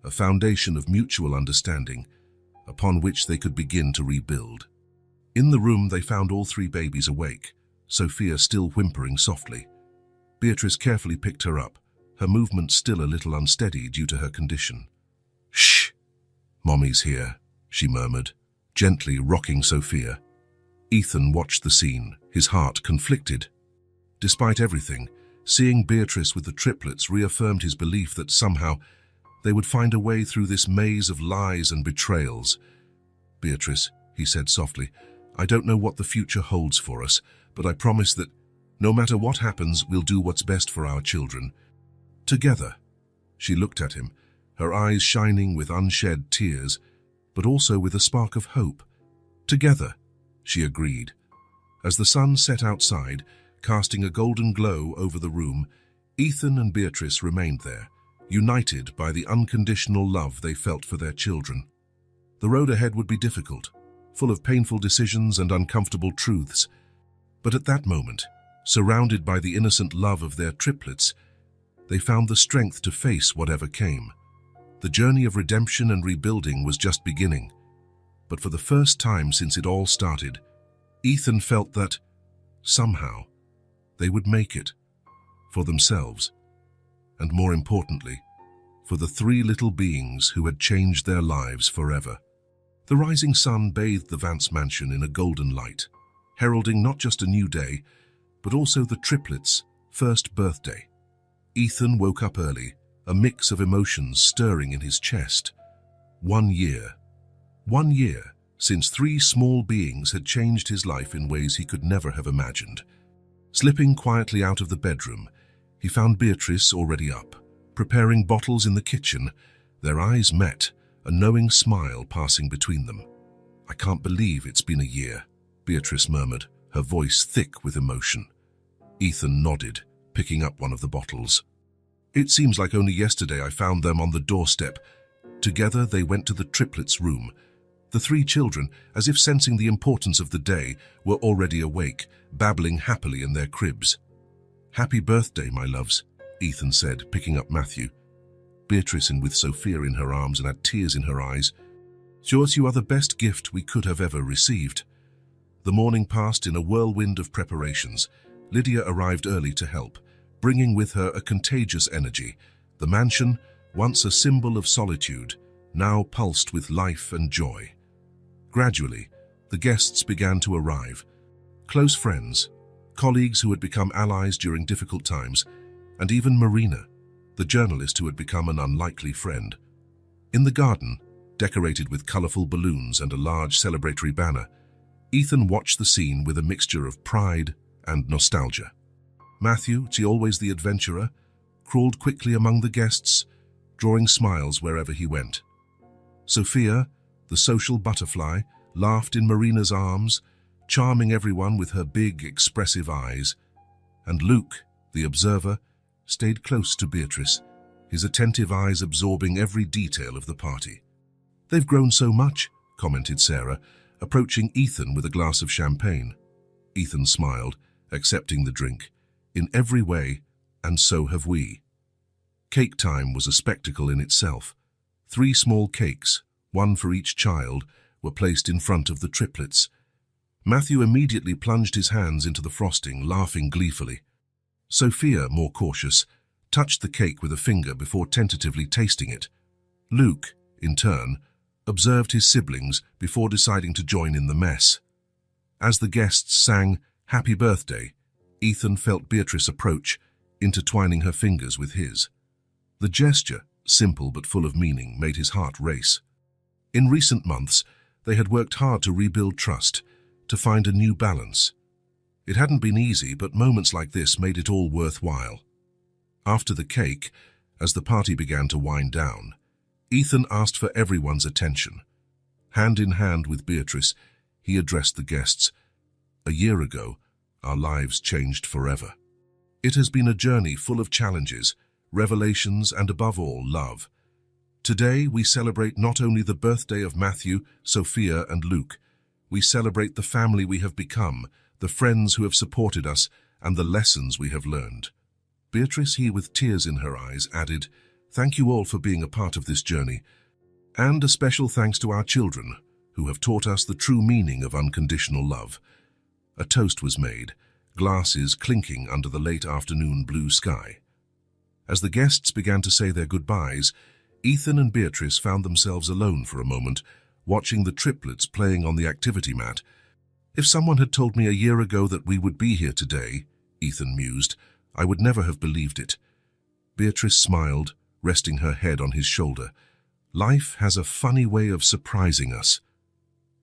a foundation of mutual understanding, upon which they could begin to rebuild. In the room they found all three babies awake, Sophia still whimpering softly. Beatrice carefully picked her up, her movement still a little unsteady due to her condition. Shh! Mommy's here, she murmured, gently rocking Sophia. Ethan watched the scene, his heart conflicted. Despite everything, seeing Beatrice with the triplets reaffirmed his belief that somehow they would find a way through this maze of lies and betrayals. Beatrice, he said softly, I don't know what the future holds for us, but I promise that no matter what happens, we'll do what's best for our children. Together. She looked at him, her eyes shining with unshed tears, but also with a spark of hope. Together, she agreed. As the sun set outside, casting a golden glow over the room, Ethan and Beatrice remained there, united by the unconditional love they felt for their children. The road ahead would be difficult, full of painful decisions and uncomfortable truths, but at that moment, surrounded by the innocent love of their triplets, they found the strength to face whatever came. The journey of redemption and rebuilding was just beginning, but for the first time since it all started, Ethan felt that, somehow, they would make it, for themselves, and more importantly, for the three little beings who had changed their lives forever. The rising sun bathed the Vance mansion in a golden light, heralding not just a new day, but also the triplets' first birthday. Ethan woke up early, a mix of emotions stirring in his chest. 1 year. 1 year since three small beings had changed his life in ways he could never have imagined. Slipping quietly out of the bedroom, he found Beatrice already up, preparing bottles in the kitchen. Their eyes met, a knowing smile passing between them. I can't believe it's been a year, Beatrice murmured, her voice thick with emotion. Ethan nodded, picking up one of the bottles. It seems like only yesterday I found them on the doorstep. Together they went to the triplets' room. The three children, as if sensing the importance of the day, were already awake, babbling happily in their cribs. Happy birthday, my loves, Ethan said, picking up Matthew. Beatrice in with Sophia in her arms and had tears in her eyes. Yours, you are the best gift we could have ever received. The morning passed in a whirlwind of preparations. Lydia arrived early to help, bringing with her a contagious energy. The mansion, once a symbol of solitude, now pulsed with life and joy. Gradually, the guests began to arrive. Close friends, colleagues who had become allies during difficult times, and even Marina, the journalist who had become an unlikely friend. In the garden, decorated with colorful balloons and a large celebratory banner, Ethan watched the scene with a mixture of pride and nostalgia. Matthew, always the adventurer, crawled quickly among the guests, drawing smiles wherever he went. Sophia, the social butterfly, laughed in Marina's arms, charming everyone with her big, expressive eyes. And Luke, the observer, stayed close to Beatrice, his attentive eyes absorbing every detail of the party. They've grown so much, commented Sarah, approaching Ethan with a glass of champagne. Ethan smiled, accepting the drink. In every way, and so have we. Cake time was a spectacle in itself. 3 small cakes, one for each child, were placed in front of the triplets. Matthew immediately plunged his hands into the frosting, laughing gleefully. Sophia, more cautious, touched the cake with a finger before tentatively tasting it. Luke, in turn, observed his siblings before deciding to join in the mess. As the guests sang "Happy Birthday," Ethan felt Beatrice approach, intertwining her fingers with his. The gesture, simple but full of meaning, made his heart race. In recent months, they had worked hard to rebuild trust, to find a new balance. It hadn't been easy, but moments like this made it all worthwhile. After the cake, as the party began to wind down, Ethan asked for everyone's attention. Hand in hand with Beatrice, he addressed the guests. "A year ago, our lives changed forever. It has been a journey full of challenges, revelations, and above all, love. Today, we celebrate not only the birthday of Matthew, Sophia, and Luke. We celebrate the family we have become, the friends who have supported us, and the lessons we have learned." Beatrice, with tears in her eyes, added, "Thank you all for being a part of this journey, and a special thanks to our children, who have taught us the true meaning of unconditional love." A toast was made, glasses clinking under the late afternoon blue sky. As the guests began to say their goodbyes, Ethan and Beatrice found themselves alone for a moment, watching the triplets playing on the activity mat. "If someone had told me a year ago that we would be here today," Ethan mused, "I would never have believed it." Beatrice smiled, resting her head on his shoulder. "Life has a funny way of surprising us."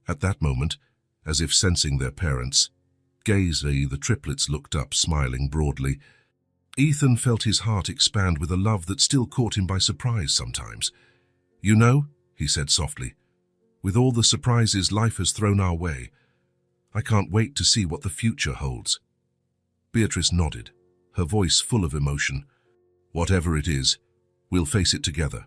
At that moment, as if sensing their parents' gaze, the triplets looked up, smiling broadly. Ethan felt his heart expand with a love that still caught him by surprise sometimes. "You know," he said softly, "with all the surprises life has thrown our way, I can't wait to see what the future holds." Beatrice nodded, her voice full of emotion. "Whatever it is, we'll face it together."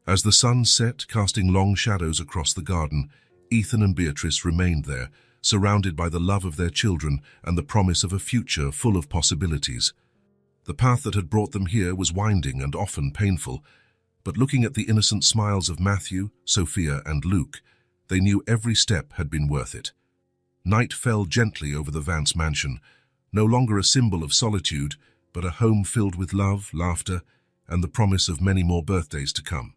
As the sun set, casting long shadows across the garden, Ethan and Beatrice remained there, surrounded by the love of their children and the promise of a future full of possibilities. The path that had brought them here was winding and often painful, but looking at the innocent smiles of Matthew, Sophia, and Luke, they knew every step had been worth it. Night fell gently over the Vance mansion, no longer a symbol of solitude, but a home filled with love, laughter, and the promise of many more birthdays to come.